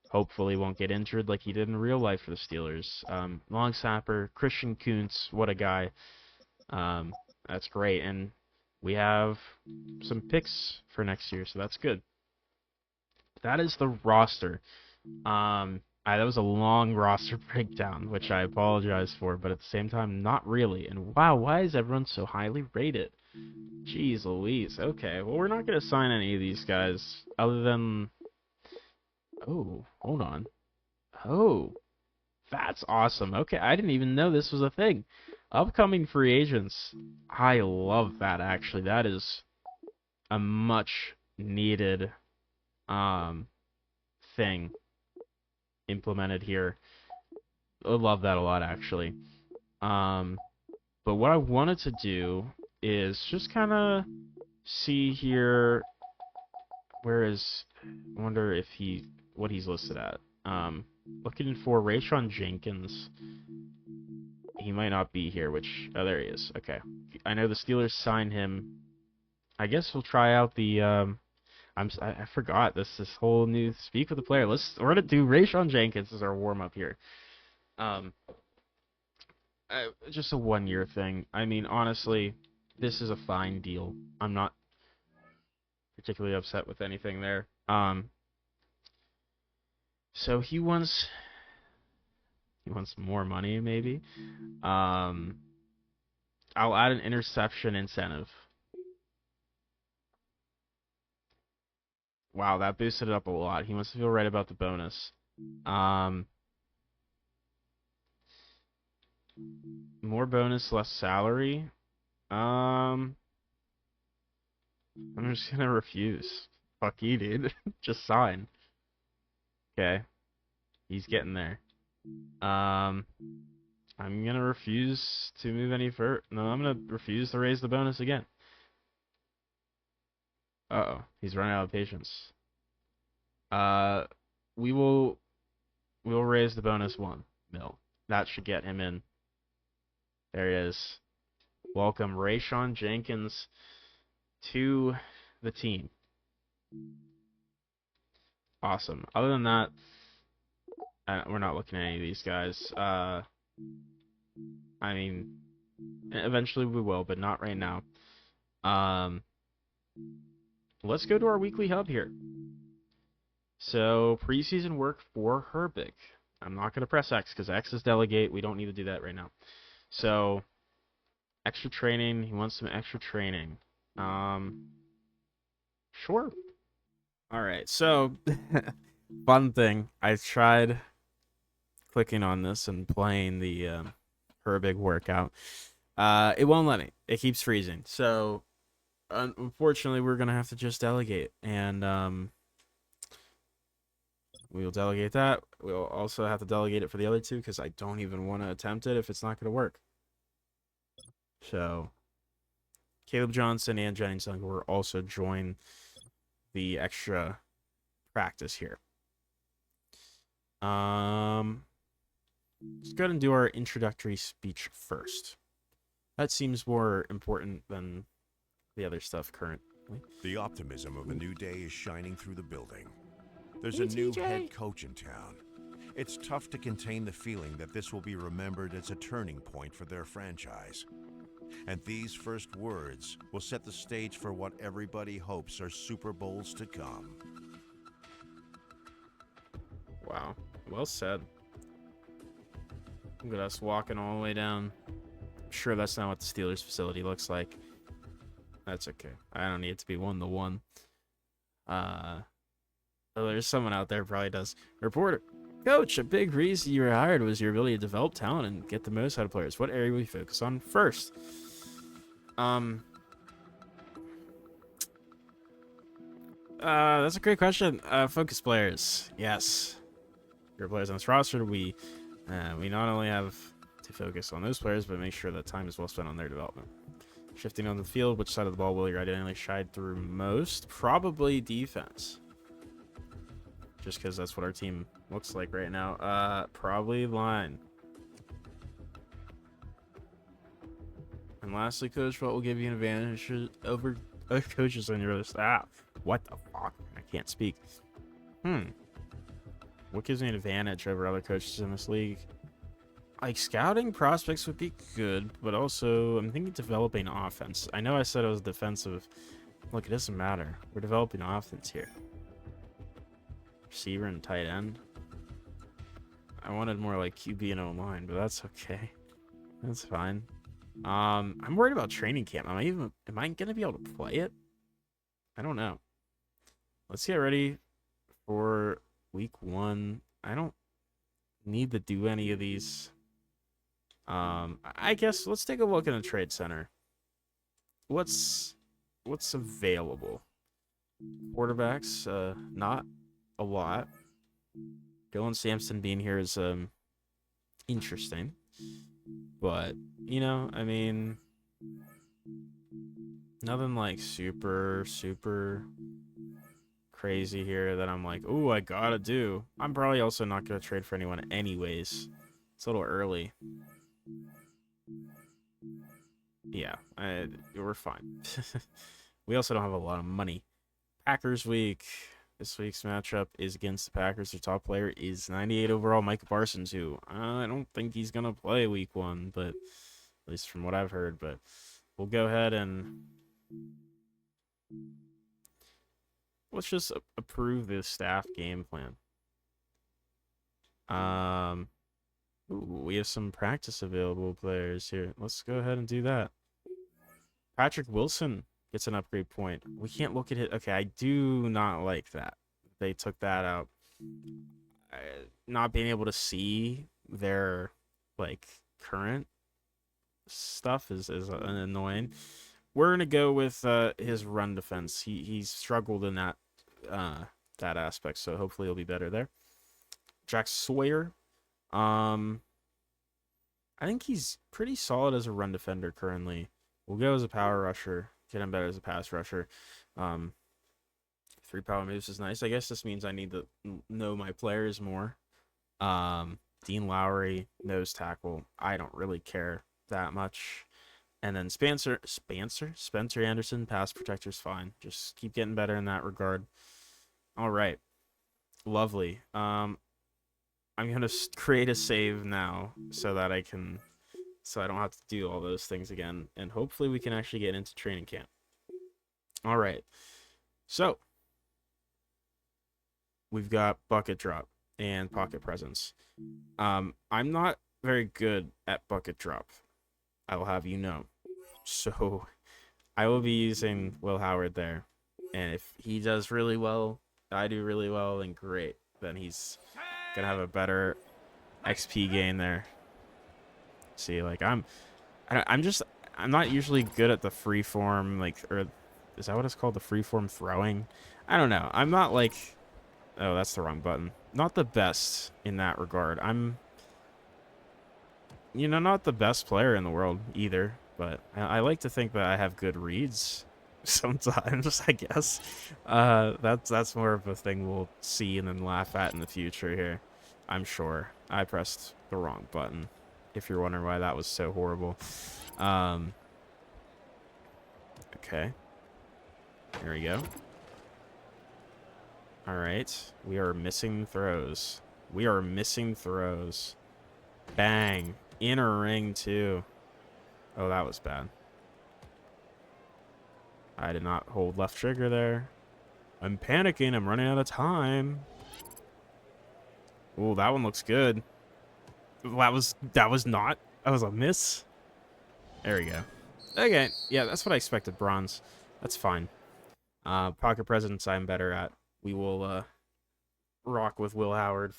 [SPEAKER 1] hopefully won't get injured like he did in real life for the Steelers. Long snapper, Christian Kuntz, what a guy. That's great. And we have some picks for next year, so that's good. That is the roster. That was a long roster breakdown, which I apologize for, but at the same time, not really. And wow, why is everyone so highly rated? Jeez Louise. Okay, well, we're not going to sign any of these guys other than... Oh, hold on. Oh, that's awesome. Okay, I didn't even know this was a thing. Upcoming free agents. I love that, actually. That is a much needed thing implemented here. I love that a lot, actually. But what I wanted to do is just kind of see here. Where is... I wonder if what he's listed at. Looking for Rayshawn Jenkins. He might not be here, which... Oh, there he is. Okay. I know the Steelers signed him. I guess we'll try out the... I forgot this whole new speak with the player. We're gonna do Rayshawn Jenkins as our warm-up here. Just a 1-year thing. I mean, honestly, this is a fine deal. I'm not particularly upset with anything there. So he wants more money, maybe. I'll add an interception incentive. Wow, that boosted it up a lot. He must feel right about the bonus. More bonus, less salary. I'm just gonna refuse. Fuck you, dude. Just sign. Okay. He's getting there. I'm gonna refuse to move any further. No, I'm gonna refuse to raise the bonus again. Uh-oh. He's running out of patience. We'll raise the bonus $1 million. That should get him in. There he is. Welcome Rayshawn Jenkins to the team. Awesome. Other than that, we're not looking at any of these guys. I mean, eventually we will, but not right now. Let's go to our weekly hub here. So, preseason work for Herbig. I'm not going to press X because X is delegate. We don't need to do that right now. So, extra training. He wants some extra training. Sure. All right. So, fun thing. I tried clicking on this and playing the Herbig workout. It won't let me. It keeps freezing. So, unfortunately, we're going to have to just delegate. And we'll delegate that. We'll also have to delegate it for the other two because I don't even want to attempt it if it's not going to work. So, Caleb Johnson and Jennings Young will also join the extra practice here. Let's go ahead and do our introductory speech first. That seems more important than the other stuff currently.
[SPEAKER 2] The optimism of a new day is shining through the building. There's a new head coach in town. It's tough to contain the feeling that this will be remembered as a turning point for their franchise. And these first words will set the stage for what everybody hopes are Super Bowls to come.
[SPEAKER 1] Wow. Well said. Look at us walking all the way down. I'm sure that's not what the Steelers facility looks like. That's okay. I don't need it to be 1-to-1. There's someone out there who probably does. Reporter. Coach, a big reason you were hired was your ability to develop talent and get the most out of players. What area will you focus on first? That's a great question. Focus players. Yes. Your players on this roster, we not only have to focus on those players, but make sure that time is well spent on their development. Shifting on the field, which side of the ball will you ideally shine through most? Probably defense. Just because that's what our team looks like right now. Probably line. And lastly, coach, what will give you an advantage over other coaches on your other staff? What the fuck? I can't speak. What gives me an advantage over other coaches in this league? Like, scouting prospects would be good, but also I'm thinking developing offense. I know I said I was defensive. Look, it doesn't matter. We're developing offense here. Receiver and tight end. I wanted more like QB and O-line, but that's okay. That's fine. I'm worried about training camp. Am I gonna be able to play it? I don't know. Let's get ready for week 1. I don't need to do any of these. I guess let's take a look in the trade center. What's available? Quarterbacks, not a lot. Dylan Sampson being here is interesting. But, you know, I mean, nothing like super crazy here that I'm like, ooh, I gotta do. I'm probably also not gonna trade for anyone anyways. It's a little early. Yeah, we're fine. We also don't have a lot of money. Packers week. This week's matchup is against the Packers. Their top player is 98 overall, Micah Parsons, who I don't think he's going to play week 1, but at least from what I've heard. But we'll go ahead and let's just approve this staff game plan. Ooh, we have some practice available players here. Let's go ahead and do that. Patrick Wilson gets an upgrade point. We can't look at it. Okay, I do not like that. They took that out. Not being able to see their like current stuff is annoying. We're gonna go with his run defense. He's struggled in that aspect, so hopefully he'll be better there. Jack Sawyer. I think he's pretty solid as a run defender currently. We'll go as a power rusher. Get him better as a pass rusher. 3 power moves is nice. I guess this means I need to know my players more. Dean Lowry, nose tackle. I don't really care that much. And then Spencer Anderson, pass protector's fine. Just keep getting better in that regard. All right, lovely. I'm gonna create a save now so that I don't have to do all those things again, and hopefully we can actually get into training camp. All right, so we've got bucket drop and pocket presence. I'm not very good at bucket drop, I will have you know. So I will be using Will Howard there. And if he does really well, I do really well, then great. Then he's going to have a better XP gain there. See, like, I'm not usually good at the freeform, like, or is that what it's called? The freeform throwing? I don't know. I'm not like, oh, that's the wrong button. Not the best in that regard. I'm, not the best player in the world either. But I like to think that I have good reads sometimes, I guess. That's more of a thing we'll see and then laugh at in the future here. I'm sure. I pressed the wrong button, if you're wondering why that was so horrible. Okay. There we go. All right. We are missing throws. We are missing throws. Bang. Inner ring, too. Oh, that was bad. I did not hold left trigger there. I'm panicking. I'm running out of time. Oh, that one looks good. That was a miss. There we go. Okay, yeah, that's what I expected, bronze. That's fine. Pocket presence I'm better at. We will rock with Will Howard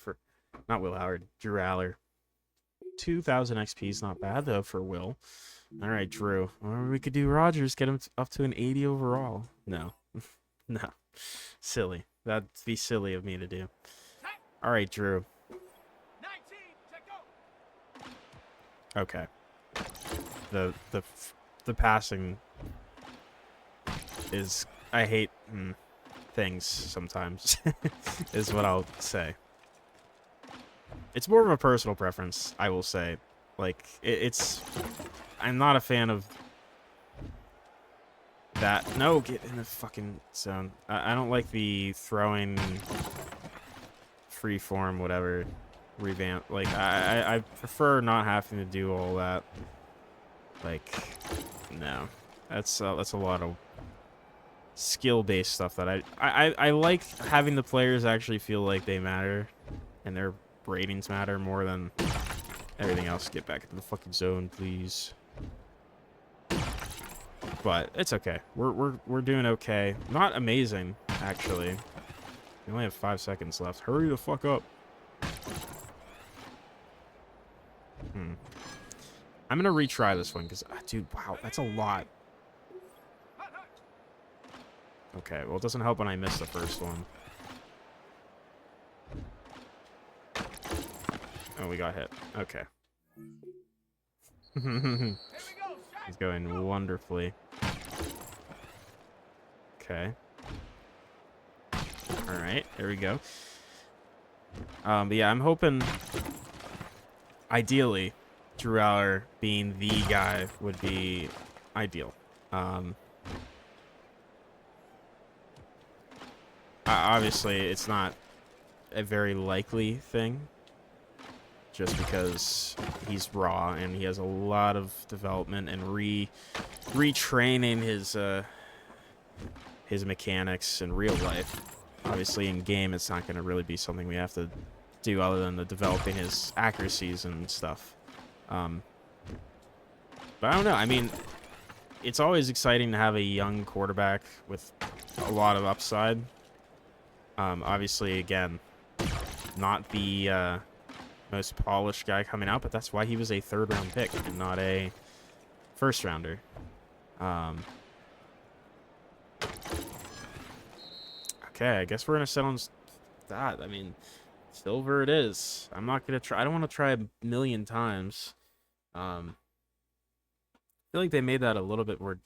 [SPEAKER 1] not Will Howard, Drew Aller. 2,000 XP is not bad though for Will. All right, Drew. Or we could do Rogers, get him up to an 80 overall. No. No. Silly. That'd be silly of me to do. All right, Drew. Okay. The passing is, I hate things sometimes, is what I'll say. It's more of a personal preference, I will say. Like, I'm not a fan of that. No, get in the fucking zone. I don't like the throwing freeform, whatever, revamp. Like, I prefer not having to do all that. Like, no. That's a lot of skill-based stuff that I like having the players actually feel like they matter and their ratings matter more than everything else. Get back into the fucking zone, please. But it's okay. We're doing okay. Not amazing, actually. We only have 5 seconds left. Hurry the fuck up. I'm gonna retry this one because, dude, wow, that's a lot. Okay, well, it doesn't help when I miss the first one. Oh, we got hit. Okay. He's going wonderfully. Okay. Alright, there we go. But yeah, I'm hoping, ideally, Drew Aller being the guy would be ideal. Obviously, it's not a very likely thing, just because he's raw and he has a lot of development and retraining his mechanics in real life. Obviously, in game, it's not going to really be something we have to do other than the developing his accuracies and stuff. But I don't know. I mean, it's always exciting to have a young quarterback with a lot of upside. Obviously, again, not the most polished guy coming out, but that's why he was a third-round pick and not a first-rounder. Okay, I guess we're gonna set on that. I mean, silver it is. I'm not gonna try. I don't want to try a million times. I feel like they made that a little bit more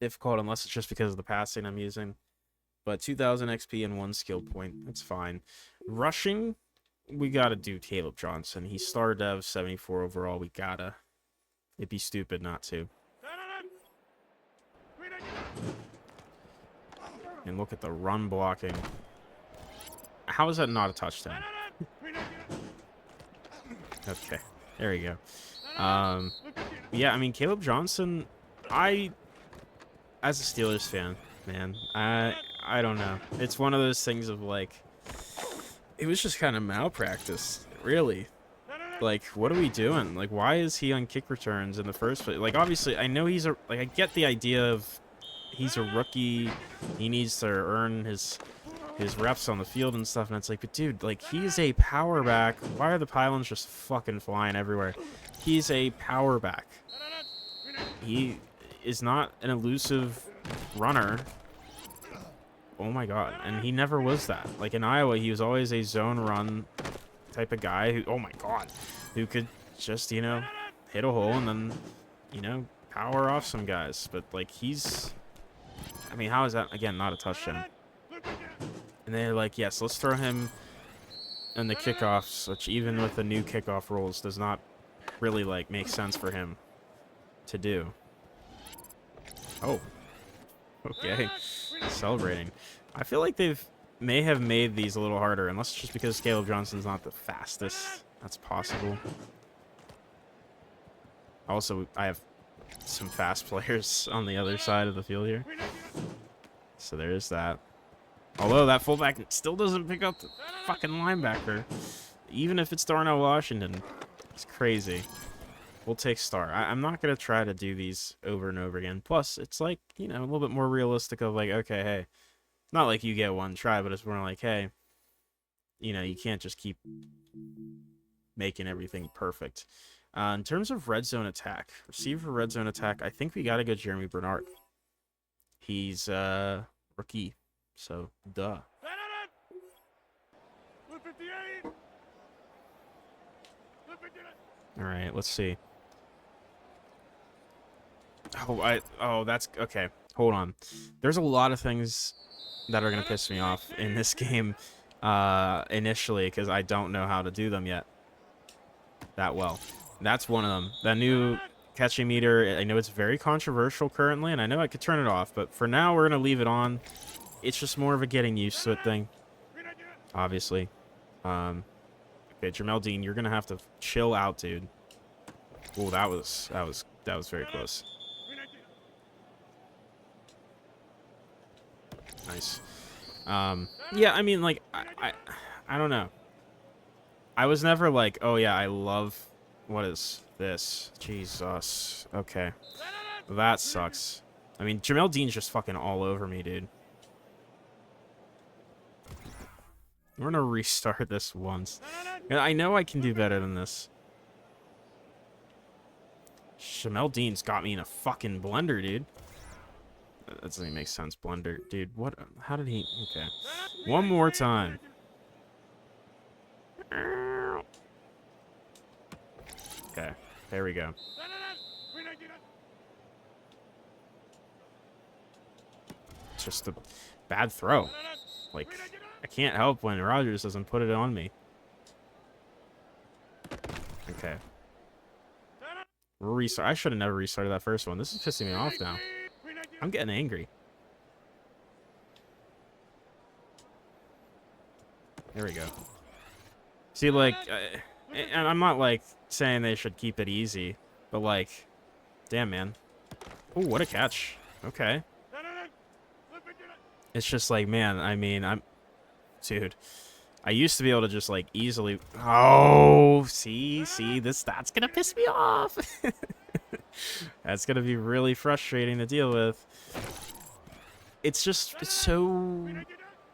[SPEAKER 1] difficult, unless it's just because of the passing I'm using. But 2,000 XP and 1 skill point. That's fine. Rushing, we gotta do Caleb Johnson. He started out 74 overall. We gotta It'd be stupid not to. And look at the run blocking. How is that not a touchdown? Okay, there we go. Yeah, I mean, Caleb Johnson, as a Steelers fan, man, I don't know. It's one of those things of, like, it was just kind of malpractice, really. Like, what are we doing? Like, why is he on kick returns in the first place? Like, obviously, I know I get the idea of he's a rookie. He needs to earn his reps on the field and stuff. And it's like, but dude, like, he's a power back. Why are the pylons just fucking flying everywhere? He's a power back. He is not an elusive runner. Oh my god. And he never was that. Like, in Iowa, he was always a zone run type of guy who, oh my god, who could just, you know, hit a hole and then, you know, power off some guys. But, like, I mean, how is that, again, not a touchdown? And they're like, yes, let's throw him in the kickoffs, which even with the new kickoff rules does not really, like, make sense for him to do. Oh. Okay. Celebrating. I feel like may have made these a little harder, unless it's just because Caleb Johnson's not the fastest. That's possible. Also, I have some fast players on the other side of the field here. So there is that. Although that fullback still doesn't pick up the fucking linebacker. Even if it's Darnell Washington. It's crazy. We'll take star. I'm not going to try to do these over and over again. Plus, it's like, you know, a little bit more realistic of like, okay, hey. Not like you get one try, but it's more like, hey, you know, you can't just keep making everything perfect. In terms of red zone attack, receiver red zone attack, I think we got to go Jeremy Bernard. He's rookie, so duh. All right, let's see. Oh, that's okay. Hold on. There's a lot of things that are gonna piss me off in this game initially because I don't know how to do them yet that well. That's one of them. That new catching meter, I know it's very controversial currently, and I know I could turn it off, but for now we're gonna leave it on. It's just more of a getting used to it thing, obviously. Okay, Jamel Dean, you're gonna have to chill out, dude. Oh, that was very close. Nice. Yeah, I mean, like, I don't know. I was never like, oh yeah, I love, what is this? Jesus. Okay. That sucks. I mean, Jamel Dean's just fucking all over me, dude. We're gonna restart this once. And I know I can do better than this. Jamel Dean's got me in a fucking blender, dude. That doesn't even make sense, blender. Dude, what? How did he? Okay. One more time. Okay, there we go. It's just a bad throw. Like, I can't help when Rodgers doesn't put it on me. Okay. Restart. I should have never restarted that first one. This is pissing me off now. I'm getting angry. There we go. See, like, and I'm not, like, saying they should keep it easy, but, like, damn, man. Oh, what a catch. Okay. It's just like, man, I mean, dude, I used to be able to just, like, easily, oh, see, that's gonna piss me off. That's gonna be really frustrating to deal with. It's just, it's so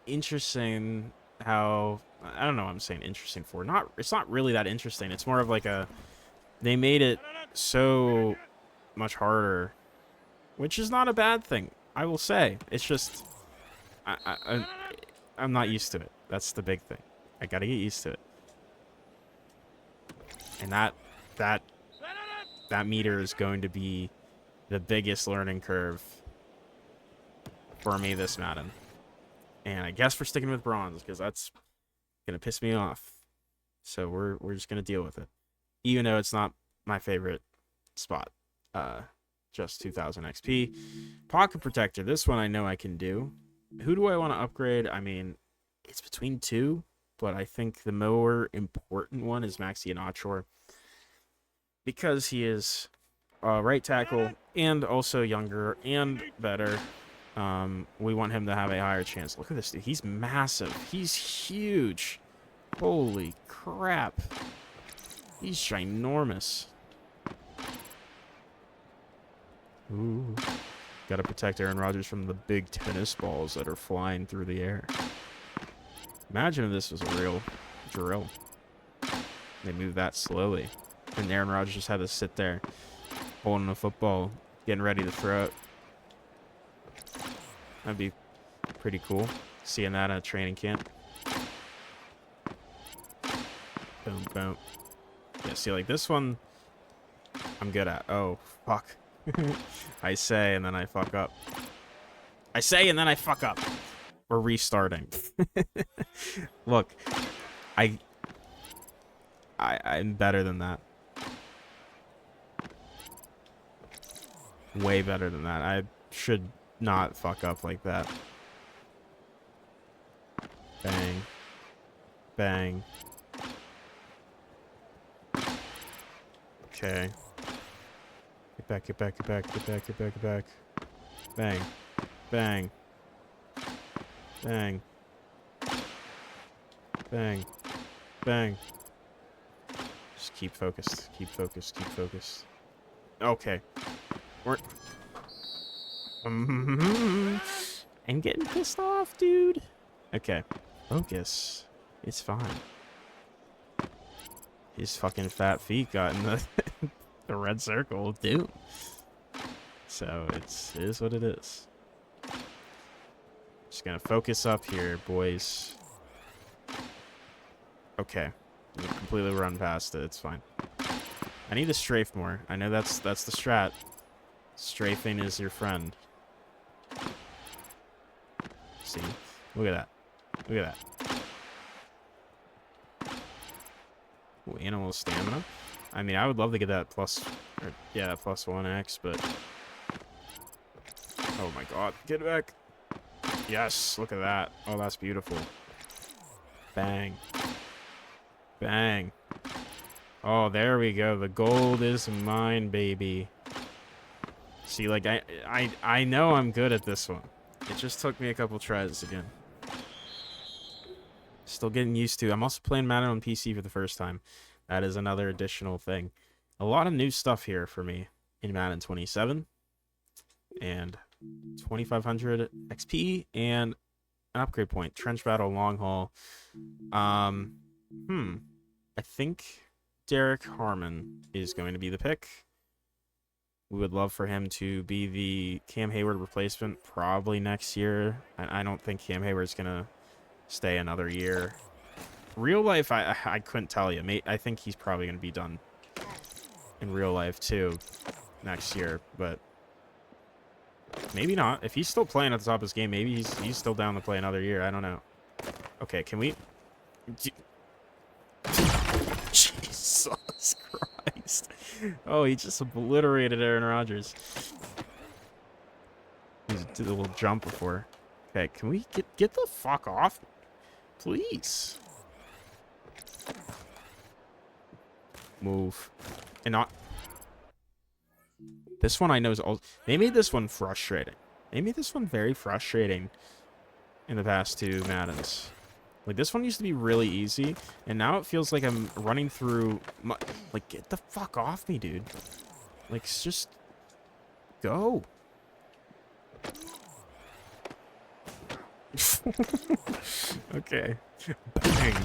[SPEAKER 1] interesting how, I don't know what I'm saying interesting for. It's not really that interesting. It's more of like they made it so much harder, which is not a bad thing, I will say. It's just, I'm not used to it. That's the big thing. I gotta get used to it. And that meter is going to be the biggest learning curve for me this Madden. And I guess we're sticking with bronze because that's gonna piss me off. So we're just gonna deal with it, even though it's not my favorite spot. just 2000 XP. Pocket Protector. This one I know I can do. Who do I want to upgrade? I mean, it's between two, but I think the more important one is Maxi Inachor, because he is right tackle and also younger and better. We want him to have a higher chance. Look at this dude. He's massive. He's huge. Holy crap. He's ginormous. Ooh. Gotta protect Aaron Rodgers from the big tennis balls that are flying through the air. Imagine if this was a real drill. They moved that slowly. And Aaron Rodgers just had to sit there holding the football, getting ready to throw it. That'd be pretty cool, seeing that at a training camp. Boom, boom. Yeah, see, like this one, I'm good at. Oh, fuck. I say, and then I fuck up. I say, and then I fuck up. We're restarting. Look, I'm better than that. Way better than that. I should not fuck up like that. Bang. Bang. Okay. Get back, get back, get back, get back, get back, get back. Bang. Bang. Bang. Bang. Bang. Just keep focused. Keep focused. Keep focused. Okay. We're... I'm getting pissed off, dude. Okay. Focus. It's fine. His fucking fat feet got in the, the red circle of doom. So it is what it is. Just gonna focus up here, boys. Okay. I'm gonna completely run past it. It's fine. I need to strafe more. I know that's the strat. Strafing is your friend. See? Look at that. Look at that. Ooh, animal stamina. I mean, I would love to get that plus... Or, yeah, plus 1x, but... Oh my god. Get back. Yes, look at that. Oh, that's beautiful. Bang. Bang. Oh, there we go. The gold is mine, baby. See, like, I know I'm good at this one. It just took me a couple tries again. Still getting used to. I'm also playing Madden on PC for the first time. That is another additional thing. A lot of new stuff here for me in Madden 27. And 2500 XP and an upgrade point. Trench Battle Long Haul. I think Derek Harmon is going to be the pick. We would love for him to be the Cam Hayward replacement probably next year. I don't think Cam Hayward's going to stay another year. Real life, I couldn't tell you. I think he's probably going to be done in real life too next year, but maybe not. If he's still playing at the top of his game, maybe he's still down to play another year. I don't know. Okay, can we... Jesus Christ. Oh, he just obliterated Aaron Rodgers. He did a little jump before. Okay, can we get the fuck off? Please. Move. And not... This one I know is all... They made this one frustrating. They made this one very frustrating in the past two Maddens. Like, this one used to be really easy, and now it feels like I'm running through... Like, get the fuck off me, dude. Like, just... Go. Okay. Bang.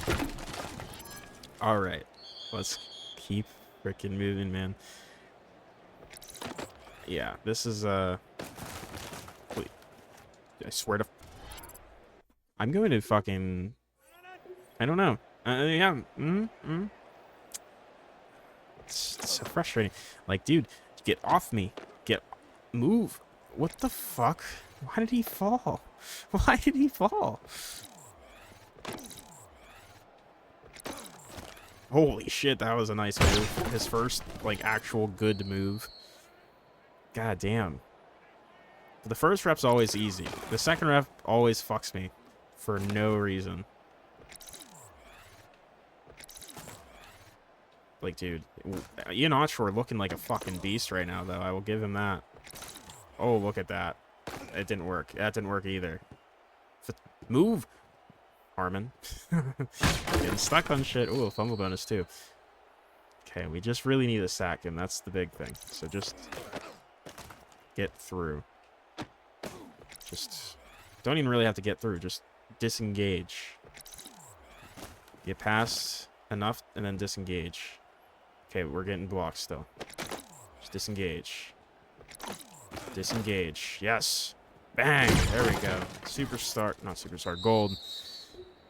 [SPEAKER 1] Alright. Let's keep freaking moving, man. Yeah, this is, Wait. I swear to... I'm going to fucking... I don't know. Yeah. It's so frustrating. Like, dude, get off me. Move. What the fuck? Why did he fall? Why did he fall? Holy shit, that was a nice move. His first, like, actual good move. God damn. The first rep's always easy. The second rep always fucks me for no reason. Like, dude, Ian Oshore looking like a fucking beast right now, though. I will give him that. Oh, look at that. It didn't work. That didn't work either. Move! Harmon. Getting stuck on shit. Ooh, a fumble bonus, too. Okay, we just really need to sack him. That's the big thing. So just get through. Just don't even really have to get through. Just disengage. Get past enough and then disengage. Okay, we're getting blocked still. Just disengage. Disengage. Yes. Bang. There we go. Superstar. Not superstar. Gold.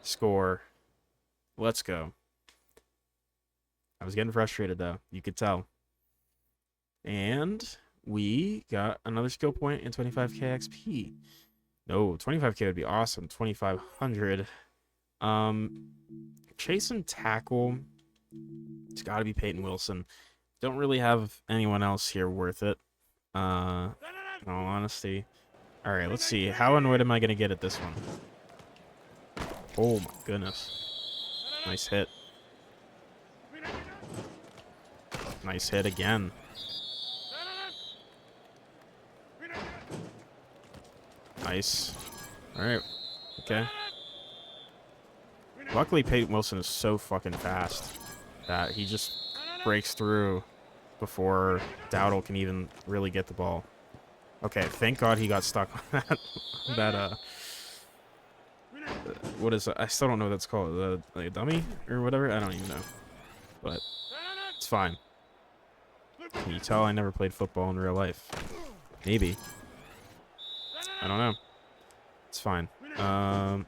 [SPEAKER 1] Score. Let's go. I was getting frustrated, though. You could tell. And we got another skill point and 25k XP. No, 25k would be awesome. 2500. Chase and tackle. It's got to be Peyton Wilson. Don't really have anyone else here worth it. In all honesty. All right, let's see. How annoyed am I going to get at this one? Oh, my goodness. Nice hit. Nice hit again. Nice. All right. Okay. Luckily, Peyton Wilson is so fucking fast that he just breaks through before Dowdle can even really get the ball. Okay, thank God he got stuck on that, what is it? I still don't know what that's called. Like a dummy or whatever? I don't even know. But it's fine. Can you tell I never played football in real life? Maybe. I don't know. It's fine. Boop,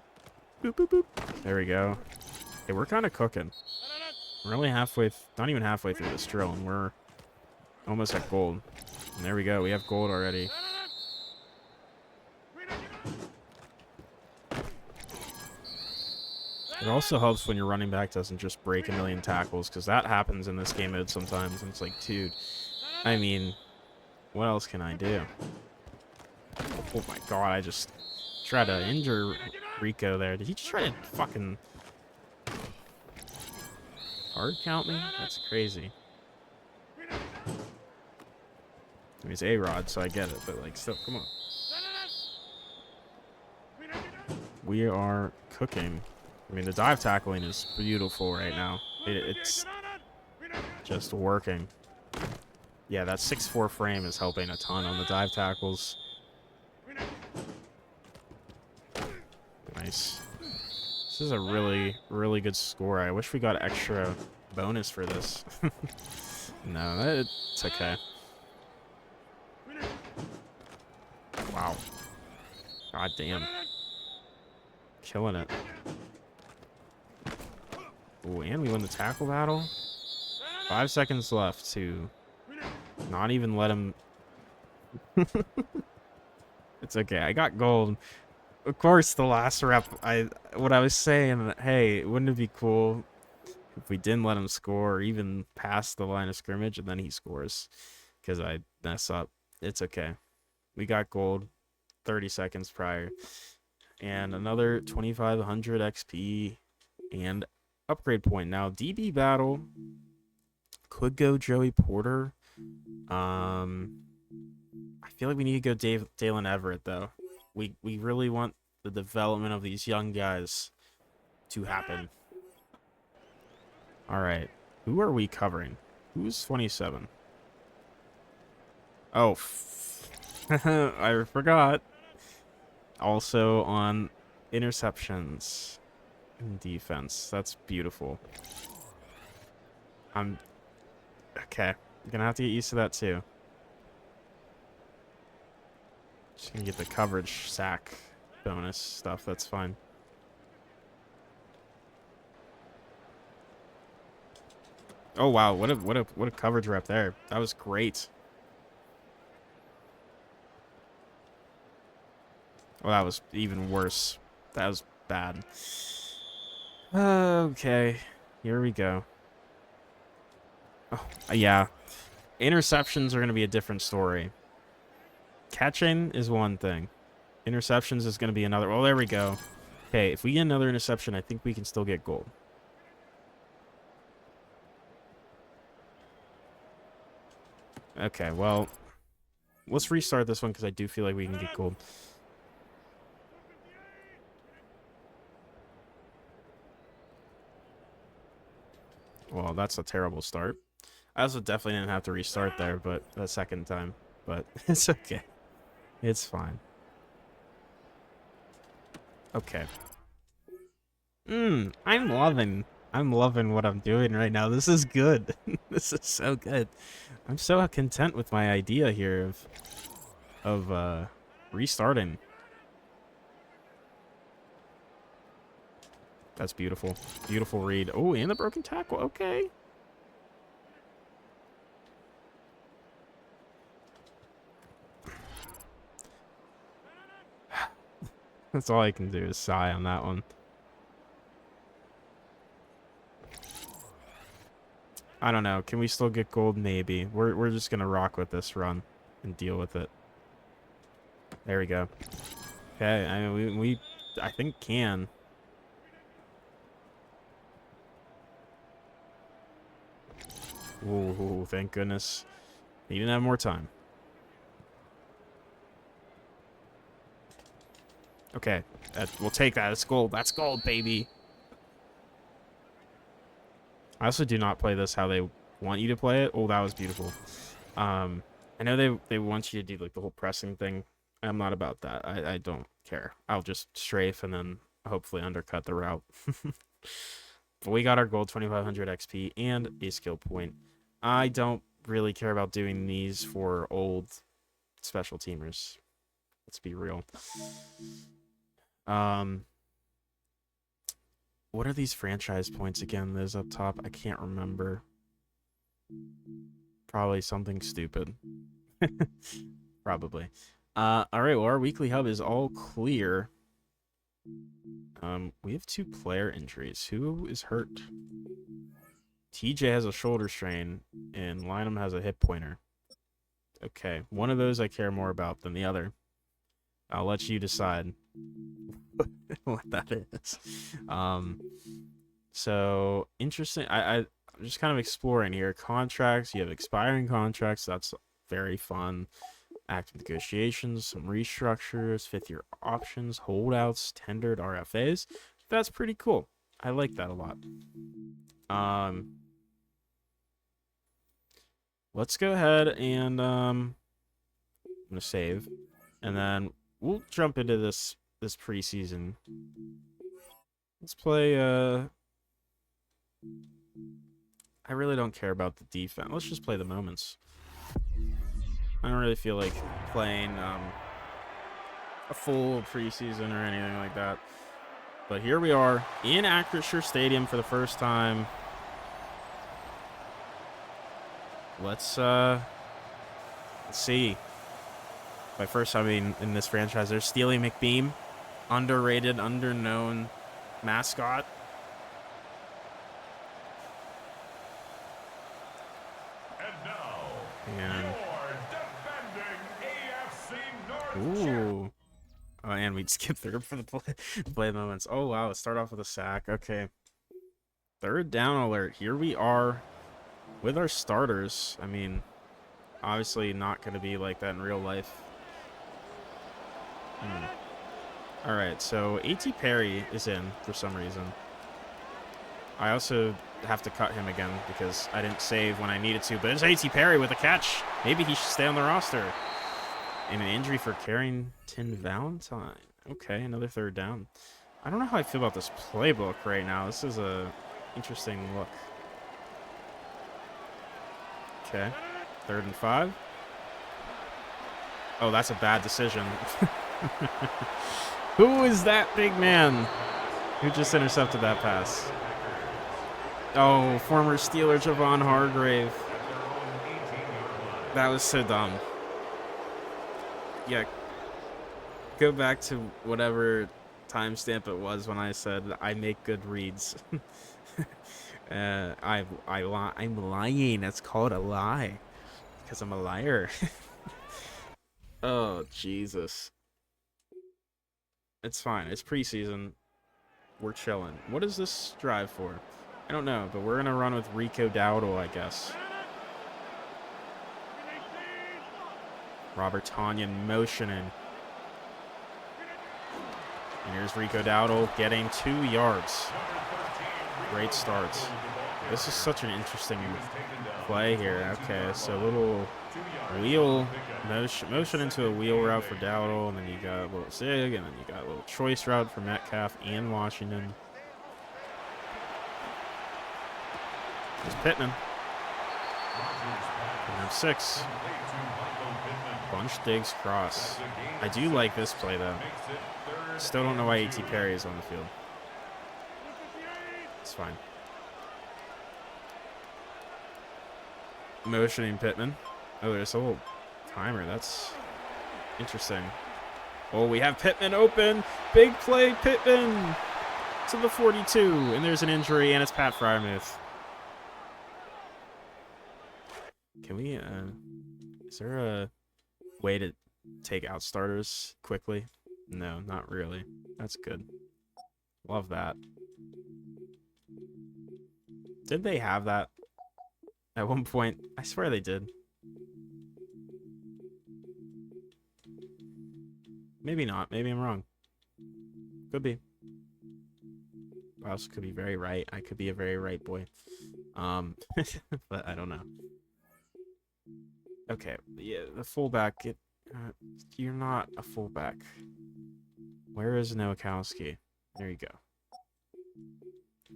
[SPEAKER 1] boop, boop. There we go. Okay, we're kind of cooking. We're only halfway, not even halfway through this drill, and we're almost at gold. And there we go. We have gold already. It also helps when your running back doesn't just break a million tackles, because that happens in this game mode sometimes. And it's like, dude, I mean, what else can I do? Oh my God, I just tried to injure Rico there. Did he just try to fucking hard count me? That's crazy. I mean, it's A-Rod, so I get it, but like, still, come on. We are cooking. I mean, the dive tackling is beautiful right now. It's just working. Yeah, that 6'4" frame is helping a ton on the dive tackles. Nice. This is a really, really good score. I wish we got extra bonus for this. No, it's okay. Wow. God damn. Killing it. Ooh, and we won the tackle battle. 5 seconds left to not even let him... It's okay. I got gold. Of course, the last rep, what I was saying, hey, wouldn't it be cool if we didn't let him score or even pass the line of scrimmage and then he scores? Because I mess up. It's okay. We got gold 30 seconds prior. And another 2,500 XP and upgrade point. Now, DB battle could go Joey Porter. I feel like we need to go Dalen Everett, though. We really want the development of these young guys to happen. All right. Who are we covering? Who's 27? Oh, I forgot. Also on interceptions and defense. That's beautiful. I'm okay. I'm gonna have to get used to that too. Just gonna get the coverage sack bonus stuff. That's fine. Oh wow, what a coverage rep there. That was great. Well, that was even worse. That was bad. Okay, here we go. Oh, yeah. Interceptions are going to be a different story. catching is one thing. Interceptions is going to be another. Well, there we go. Okay, if we get another interception, I think we can still get gold. Okay, well, let's restart this one because I do feel like we can get gold. Well, that's a terrible start. I also definitely didn't have to restart there, but the second time. But it's okay. It's fine. Okay. I'm loving what I'm doing right now. This is good. This is so good. I'm so content with my idea here of restarting. That's beautiful. Beautiful read. Oh, and the broken tackle. Okay. That's all I can do is sigh on that one. I don't know. Can we still get gold? Maybe. We're just gonna rock with this run and deal with it. There we go. Okay, I mean we I think can. Ooh, thank goodness. He didn't have more time. Okay, we'll take that. It's gold. That's gold, baby. I also do not play this how they want you to play it. Oh, that was beautiful. I know they want you to do like the whole pressing thing. I'm not about that. I don't care. I'll just strafe and then hopefully undercut the route. But we got our gold 2500 XP and a skill point. I don't really care about doing these for old special teamers. Let's be real. What are these franchise points again? Those up top? I can't remember. Probably something stupid. Probably. All right, well, our weekly hub is all clear. We have 2 player injuries. Who is hurt? TJ has a shoulder strain, and Lynham has a hip pointer. Okay, one of those I care more about than the other. I'll let you decide what that is. So interesting. I'm just kind of exploring here. Contracts. You have expiring contracts. That's very fun. Active negotiations, some restructures, 5th-year options, holdouts, tendered RFAs. That's pretty cool. I like that a lot. Let's go ahead and I'm gonna save, and then we'll jump into this preseason. Let's play. I really don't care about the defense. Let's just play the moments. I don't really feel like playing a full preseason or anything like that. But here we are in Acrisure Stadium for the first time. Let's see. By first, I mean in this franchise, there's Steely McBeam, underrated, underknown mascot.
[SPEAKER 2] And now,
[SPEAKER 1] And
[SPEAKER 2] your defending AFC North
[SPEAKER 1] ooh. Oh, and we'd skip through for the play moments. Oh, wow. Let's start off with a sack. Okay. 3rd down alert. Here we are with our starters. I mean, obviously not going to be like that in real life. All right. So A.T. Perry is in for some reason. I also have to cut him again because I didn't save when I needed to. But it's A.T. Perry with a catch. Maybe he should stay on the roster. And an injury for Carrington Valentine. Okay, another 3rd down. I don't know how I feel about this playbook right now. This is a interesting look. Okay, 3rd and 5. Oh, that's a bad decision. Who is that big man who just intercepted that pass? Oh, former Steeler Javon Hargrave. That was so dumb. Yeah, go back to whatever timestamp it was when I said I make good reads. I'm lying. That's called a lie because I'm a liar. Oh, Jesus. It's fine. It's preseason. We're chilling. What is this drive for? I don't know, but we're going to run with Rico Dowdle, I guess. Robert Tonyan motioning. And here's Rico Dowdle getting 2 yards. Great starts. This is such an interesting play here. Okay, so a little wheel motion into a wheel route for Dowdle, and then you got a little zig, and then you got a little choice route for Metcalf and Washington. There's Pittman. And have 6. Bunch digs cross. I do like this play though. Still don't know why A.T. Perry is on the field. It's fine. Motioning Pittman. Oh, there's a little timer. That's interesting. Oh, we have Pittman open. Big play, Pittman to the 42. And there's an injury, and it's Pat Freiermuth. Can we, is there a way to take out starters quickly? No, not really. That's good. Love that. Did they have that at one point? I swear they did. Maybe not. Maybe I'm wrong. Could be. I also could be very right. I could be a very right boy. But I don't know. Okay, yeah, the fullback. You're not a fullback. Where is Nowakowski? There you go.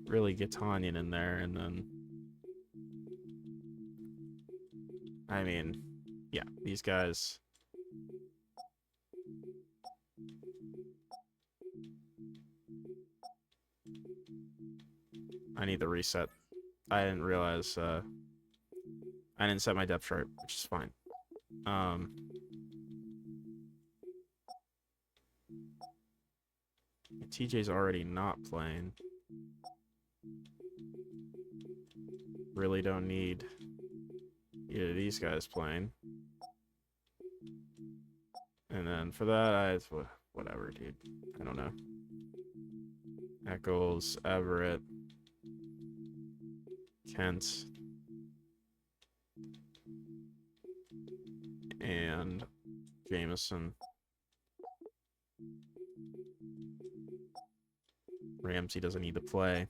[SPEAKER 1] Really get Tonyan in there, and then... I mean, yeah, these guys... I need the reset. I didn't realize, I didn't set my depth chart, which is fine. TJ's already not playing. Really don't need either of these guys playing. And then for that, whatever, dude. I don't know. Eccles, Everett, Kent, and Jameson. Ramsey doesn't need to play.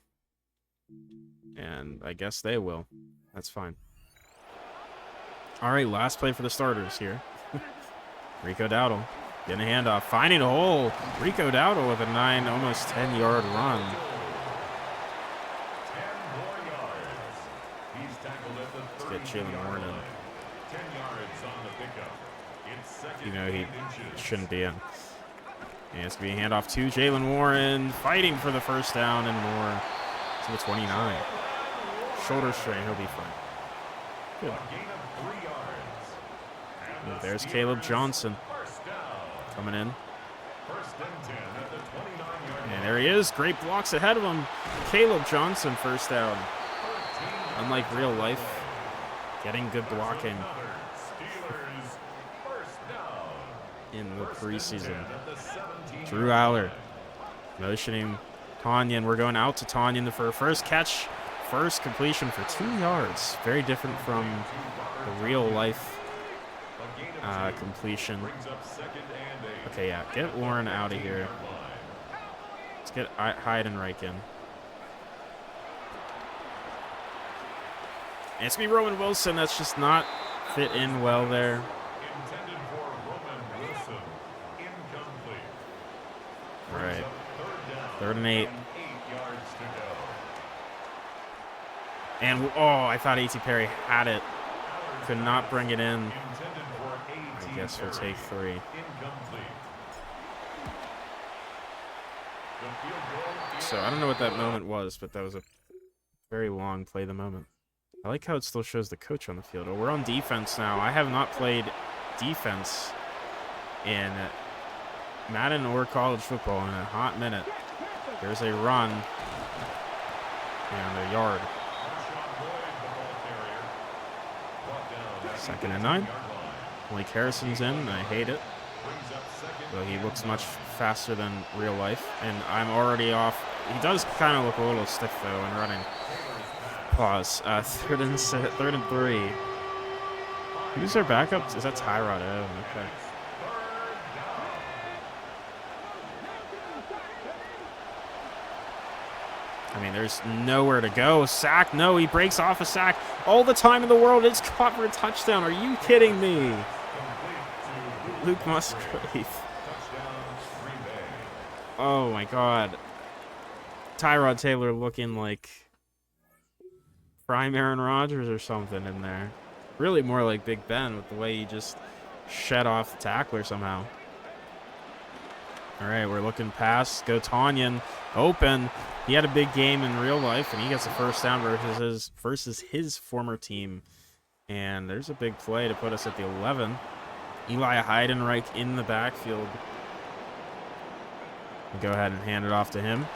[SPEAKER 1] And I guess they will. That's fine. All right, last play for the starters here. Rico Dowdle getting a handoff, finding a hole. Rico Dowdle with a 9, almost 10-yard run. Let's get Jalen Warren in. You know he shouldn't be in. And it's going to be a handoff to Jalen Warren, fighting for the first down and more to the 29. Shoulder strain, he'll be fine. Good. And there's Caleb Johnson coming in. And there he is. Great blocks ahead of him. Caleb Johnson, first down. Unlike real life, getting good blocking in the preseason. Drew Aller motioning Tonyan. We're going out to Tonyan for a first catch, first completion for 2 yards. Very different from the real life completion. Okay, yeah, get Warren out of here. Let's get Heidenreich in. And it's going to be Roman Wilson. That's just not fit in well there. All right, 3rd and 8. And, oh, I thought A.T. Perry had it. Could not bring it in. I guess we'll take 3. So, I don't know what that moment was, but that was a very long play the moment. I like how it still shows the coach on the field. Oh, we're on defense now. I have not played defense in Madden or college football in a hot minute. There's a run and a yard. 2nd and 9. Malik Harrison's in, and I hate it. But he looks much faster than real life, and I'm already off. He does kind of look a little stiff, though, when running. Pause. Third and 3. Who's their backup? Is that Tyrod? Oh, okay. I mean, there's nowhere to go. Sack. No, he breaks off a sack. All the time in the world. It's caught for a touchdown. Are you kidding me? Luke Musgrave. Oh, my God. Tyrod Taylor looking like prime Aaron Rodgers or something in there. Really more like Big Ben with the way he just shed off the tackler somehow. All right, we're looking past. Go Tanyan. Open. He had a big game in real life, and he gets a first down versus his former team. And there's a big play to put us at the 11. Eli Heidenreich in the backfield. We'll go ahead and hand it off to him.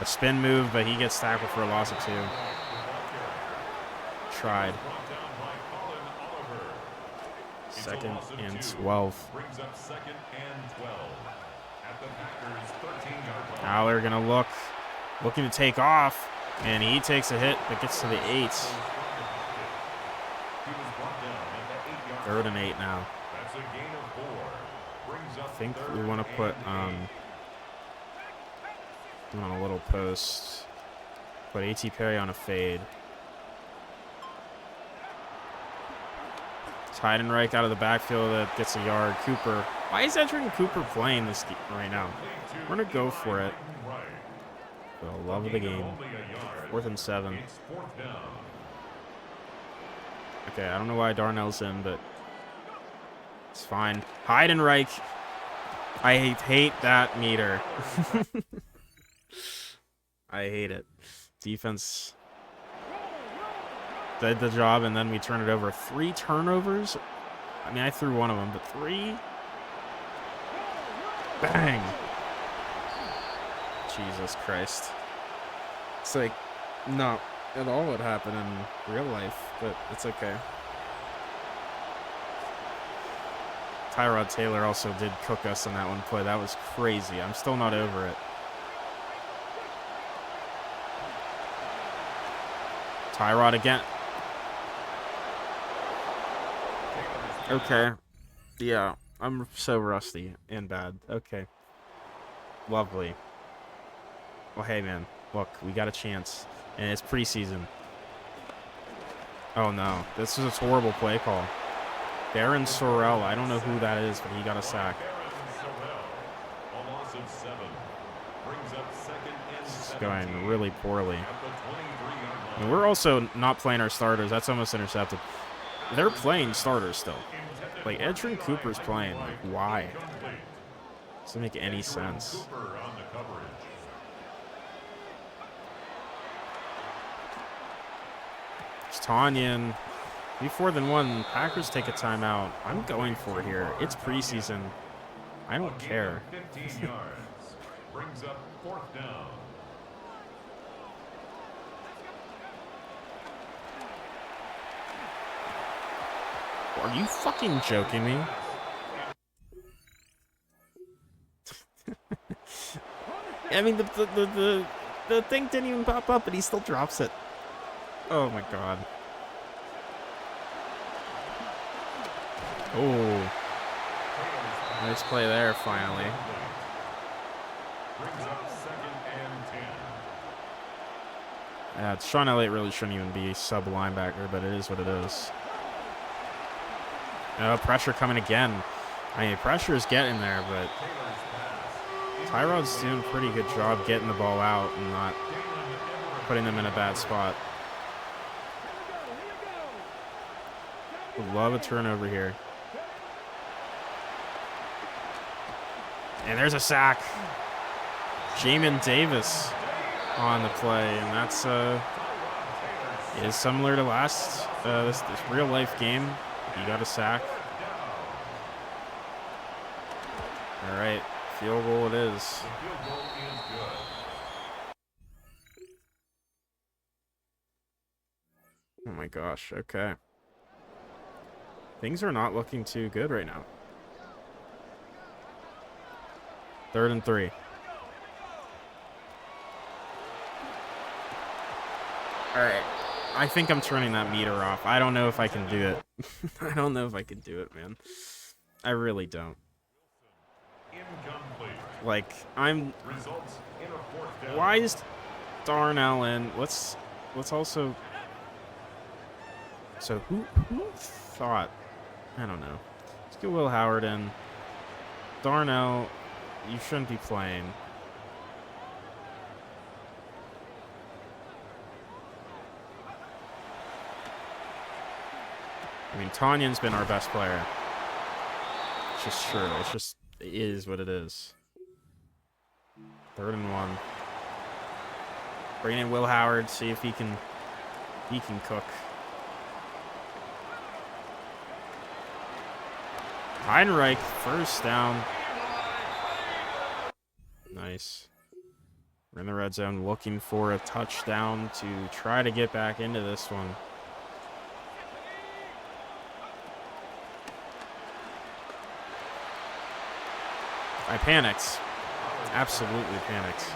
[SPEAKER 1] A spin move, but he gets tackled for a loss of 2. Tried. 2nd and 12. Now they're going to looking to take off, and he takes a hit but gets to the 8. 3rd and 8 now. I think we want to put on a little post. Put A.T. Perry on a fade. Heidenreich out of the backfield that gets a yard. Cooper. Why is Edgerrin Cooper playing this right now? We're going to go for it. For the love of the game. 4th and 7. Okay, I don't know why Darnell's in, but it's fine. Heidenreich. I hate that meter. I hate it. Defense did the job, and then we turn it over. 3 turnovers? I mean, I threw one of them, but 3? Bang! Jesus Christ. It's like not at all what happened in real life, but it's okay. Tyrod Taylor also did cook us on that one play. That was crazy. I'm still not over it. Tyrod again. Okay. Yeah, I'm so rusty and bad. Okay. Lovely. Well, hey, man. Look, we got a chance. And it's preseason. Oh, no. This is a horrible play call. Darren Sorrell. I don't know who that is, but he got a sack. This is going really poorly. And we're also not playing our starters. That's almost intercepted. They're playing starters still. Like, Edgerrin Cooper's playing. Like, why? Doesn't make any sense. It's Tanyan. 4th and 1. Packers take a timeout. I'm going for it here. It's preseason. I don't care.
[SPEAKER 3] 15 yards. Brings up 4th down.
[SPEAKER 1] Are you fucking joking me? I mean, the thing didn't even pop up, but he still drops it. Oh my god. Oh. Nice play there, finally. Yeah, Sean Elliott really shouldn't even be sub linebacker, but it is what it is. Pressure coming again. I mean, pressure is getting there, but Tyrod's doing a pretty good job getting the ball out and not putting them in a bad spot. Would love a turnover here. And there's a sack. Jamin Davis on the play, and that's is similar to last this real life game. He got a sack. All right, field goal it is. Oh my gosh, okay. Things are not looking too good right now. 3rd and 3. All right. I think I'm turning that meter off. I don't know if I can do it. I don't know if I can do it, man. I really don't.
[SPEAKER 3] Incomplete.
[SPEAKER 1] Like, I'm...
[SPEAKER 3] Results in a 4th down.
[SPEAKER 1] Why is Darnell in? Let's also... So, who thought... I don't know. Let's get Will Howard in. Darnell, you shouldn't be playing. I mean, Tanyan's been our best player. It's just true. It's just, it is what it is. 3rd and 1. Bring in Will Howard, see if he can cook. Heinrich, 1st down. Nice. We're in the red zone looking for a touchdown to try to get back into this one. I panicked. Absolutely panicked.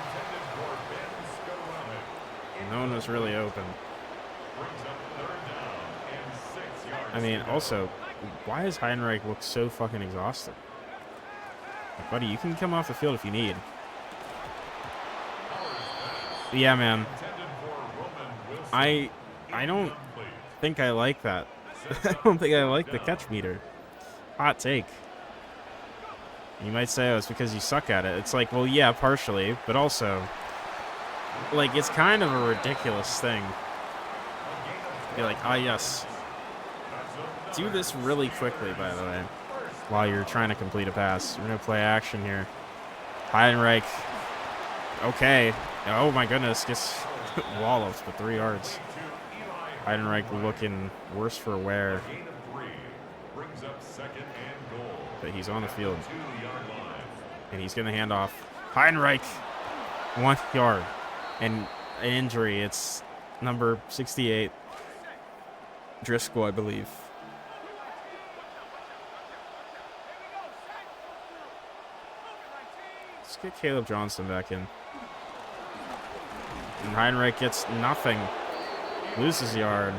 [SPEAKER 1] No one was really open. I mean, also, why does Heinrich look so fucking exhausted? Like, buddy, you can come off the field if you need. But yeah, man. I don't think I like that. I don't think I like the catch meter. Hot take. You might say, oh, it's because you suck at it. It's like, well, yeah, partially, but also, like, it's kind of a ridiculous thing. You're like, ah, yes. Do this really quickly, by the way, while you're trying to complete a pass. We're going to play action here. Heinrich. Okay. Oh, my goodness. Gets walloped for 3 yards. Heinrich looking worse for wear. But he's on the field. And he's going to hand off. Heinrich. 1 yard. And an injury. It's number 68. Driscoll, I believe. Let's get Caleb Johnson back in. And Heinrich gets nothing. Loses yard.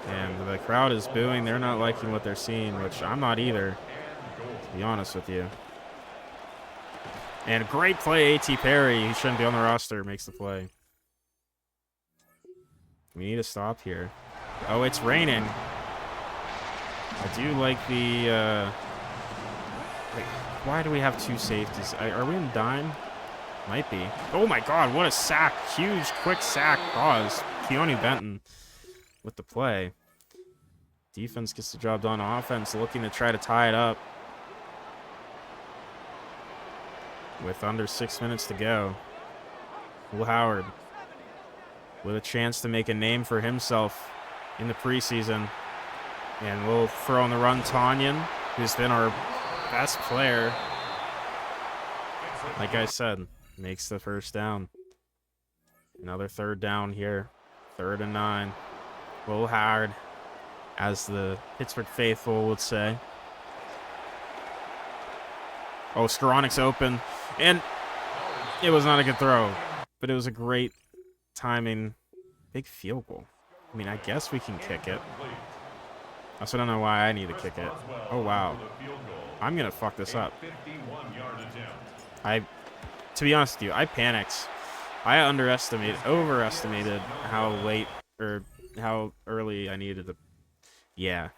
[SPEAKER 1] And the crowd is booing. They're not liking what they're seeing, which I'm not either, to be honest with you. And great play, A.T. Perry. He shouldn't be on the roster. Makes the play. We need to stop here. Oh, it's raining. I do like the... Like, why do we have 2 safeties? Are we in dime? Might be. Oh, my God. What a sack. Huge, quick sack. Pause. Keone Benton with the play. Defense gets the job done. Offense looking to try to tie it up. With under 6 minutes to go. Will Howard with a chance to make a name for himself in the preseason. And we'll throw on the run Tanyan, who's been our best player. Like I said, makes the 1st down. Another 3rd down here. 3rd and 9. Will Howard, as the Pittsburgh faithful would say. Oh, Skoronek's open. And it was not a good throw, but it was a great timing. Big field goal. I mean, I guess we can kick it. I also don't know why I need to kick it. Oh, wow. I'm going to fuck this up. To be honest with you, I panicked. I overestimated how late or how early I needed to. Yeah.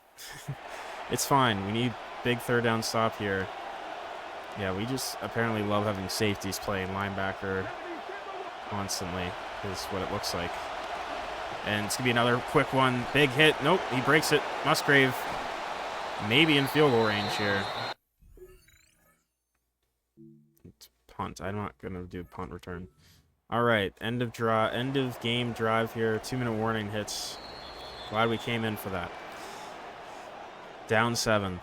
[SPEAKER 1] It's fine. We need big 3rd down stop here. Yeah, we just apparently love having safeties playing linebacker constantly is what it looks like. And it's going to be another quick one. Big hit. Nope, he breaks it. Musgrave maybe in field goal range here. It's punt. I'm not going to do punt return. All right, end of game drive here. 2-minute warning hits. Glad we came in for that. Down 7.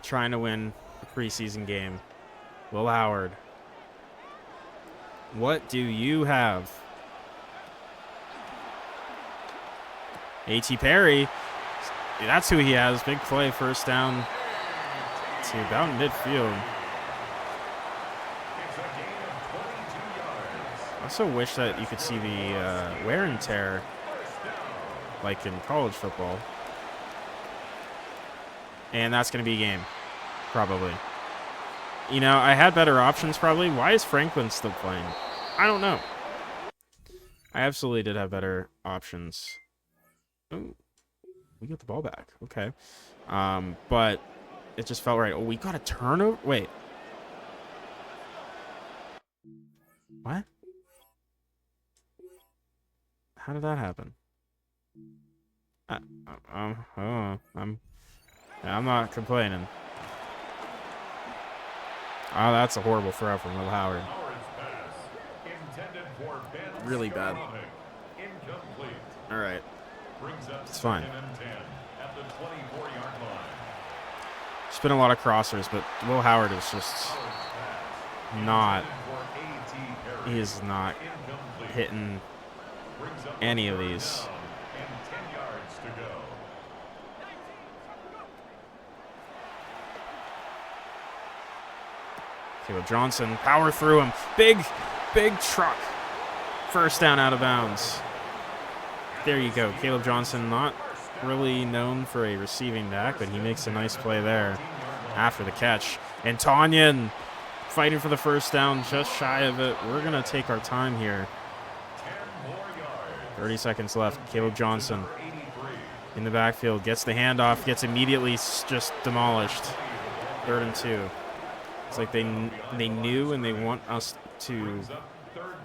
[SPEAKER 1] Trying to win a preseason game. Will Howard. What do you have? A.T. Perry. That's who he has. Big play, first down to about midfield. I also wish that you could see the wear and tear like in college football. And that's going to be a game, probably. You know, I had better options, probably. Why is Franklin still playing? I don't know. I absolutely did have better options. Oh, we got the ball back. Okay. But it just felt right. Oh, we got a turnover? Wait. What? How did that happen? I'm not complaining. Oh, that's a horrible throw from Will Howard. Really bad. All right. It's fine. There's been a lot of crossers, but Will Howard is just not. He is not hitting any of these. Caleb Johnson, power through him. Big truck. First down out of bounds. There you go. Caleb Johnson, not really known for a receiving back, but he makes a nice play there after the catch. And Tanyan fighting for the first down, just shy of it. We're going to take our time here. 30 seconds left. Caleb Johnson in the backfield, gets the handoff, gets immediately just demolished. 3rd and 2. It's like they knew and they want us to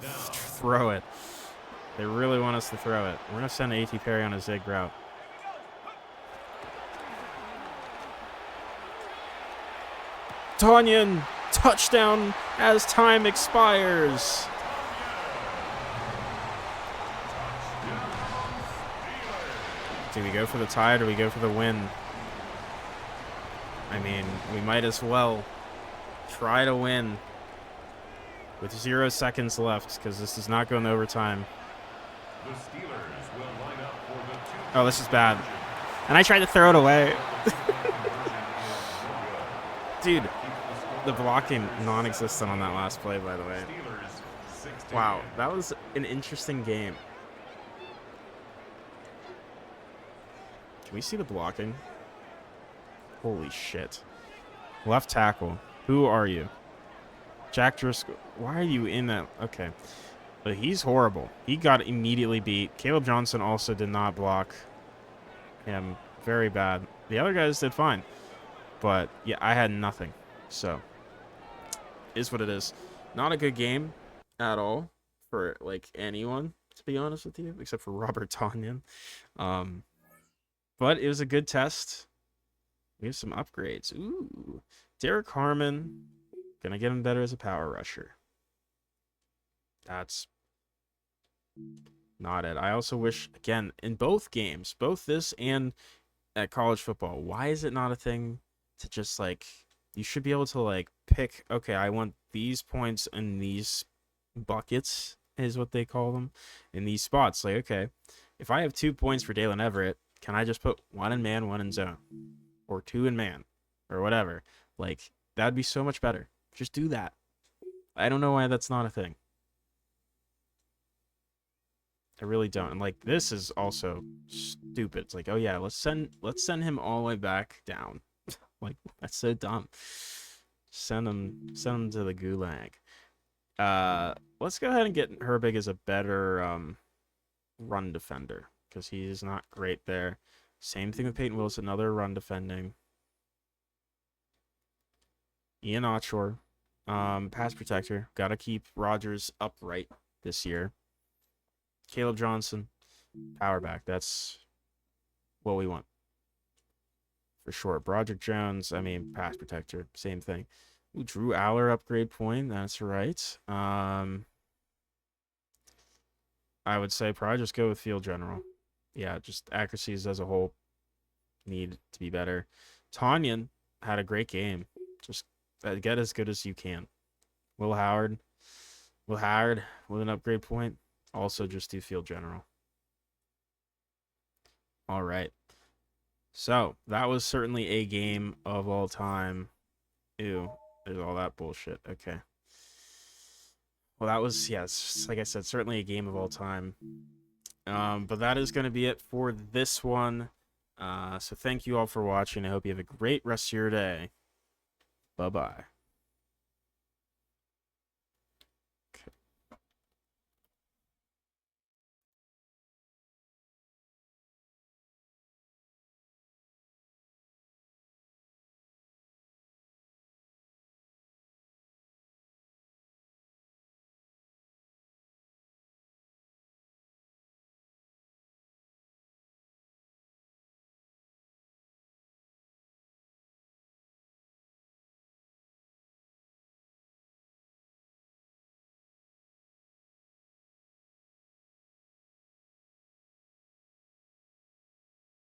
[SPEAKER 1] throw it. They really want us to throw it. We're going to send A.T. Perry on a zig route. Tanyan, touchdown as time expires. Do we go for the tie or do we go for the win? I mean, we might as well try to win with 0 seconds left because this is not going to overtime. Oh, this is bad. And I tried to throw it away. Dude, the blocking non-existent on that last play, by the way. Wow, that was an interesting game. Can we see the blocking? Holy shit. Left tackle. Who are you? Jack Driscoll. Why are you in that? Okay. But he's horrible. He got immediately beat. Caleb Johnson also did not block him. Very bad. The other guys did fine. But, yeah, I had nothing. So, is what it is. Not a good game at all for, like, anyone, to be honest with you, except for Robert Tanyan. But it was a good test. We have some upgrades. Ooh. Derek Harmon. Gonna get him better as a power rusher. That's not it. I also wish, again, in both games, both this and at college football, why is it not a thing to just, like, you should be able to, like, pick, okay, I want these points in these buckets, is what they call them, in these spots. Like, okay, if I have 2 points for Dalen Everett, can I just put 1 in man, 1 in zone? Or 2 in man? Or whatever. Like, that'd be so much better. Just do that. I don't know why that's not a thing. I really don't. And, like, this is also stupid. It's like, oh yeah, let's send him all the way back down. Like, that's so dumb. Send him to the gulag. Let's go ahead and get Herbig as a better run defender because he is not great there. Same thing with Peyton Wilson, another run defending. Ian Otshore, pass protector. Got to keep Rodgers upright this year. Caleb Johnson, power back. That's what we want. For sure. Broderick Jones, I mean, pass protector. Same thing. Ooh, Drew Aller, upgrade point. That's right. I would say probably just go with field general. Yeah, just accuracies as a whole need to be better. Tanyan had a great game. Just get as good as you can. Will Howard with an upgrade point. Also just do field general. All right. So that was certainly a game of all time. Ew, there's all that bullshit. Okay. Well, that was, yes, like I said, certainly a game of all time. But that is going to be it for this one. So thank you all for watching. I hope you have a great rest of your day. Bye-bye.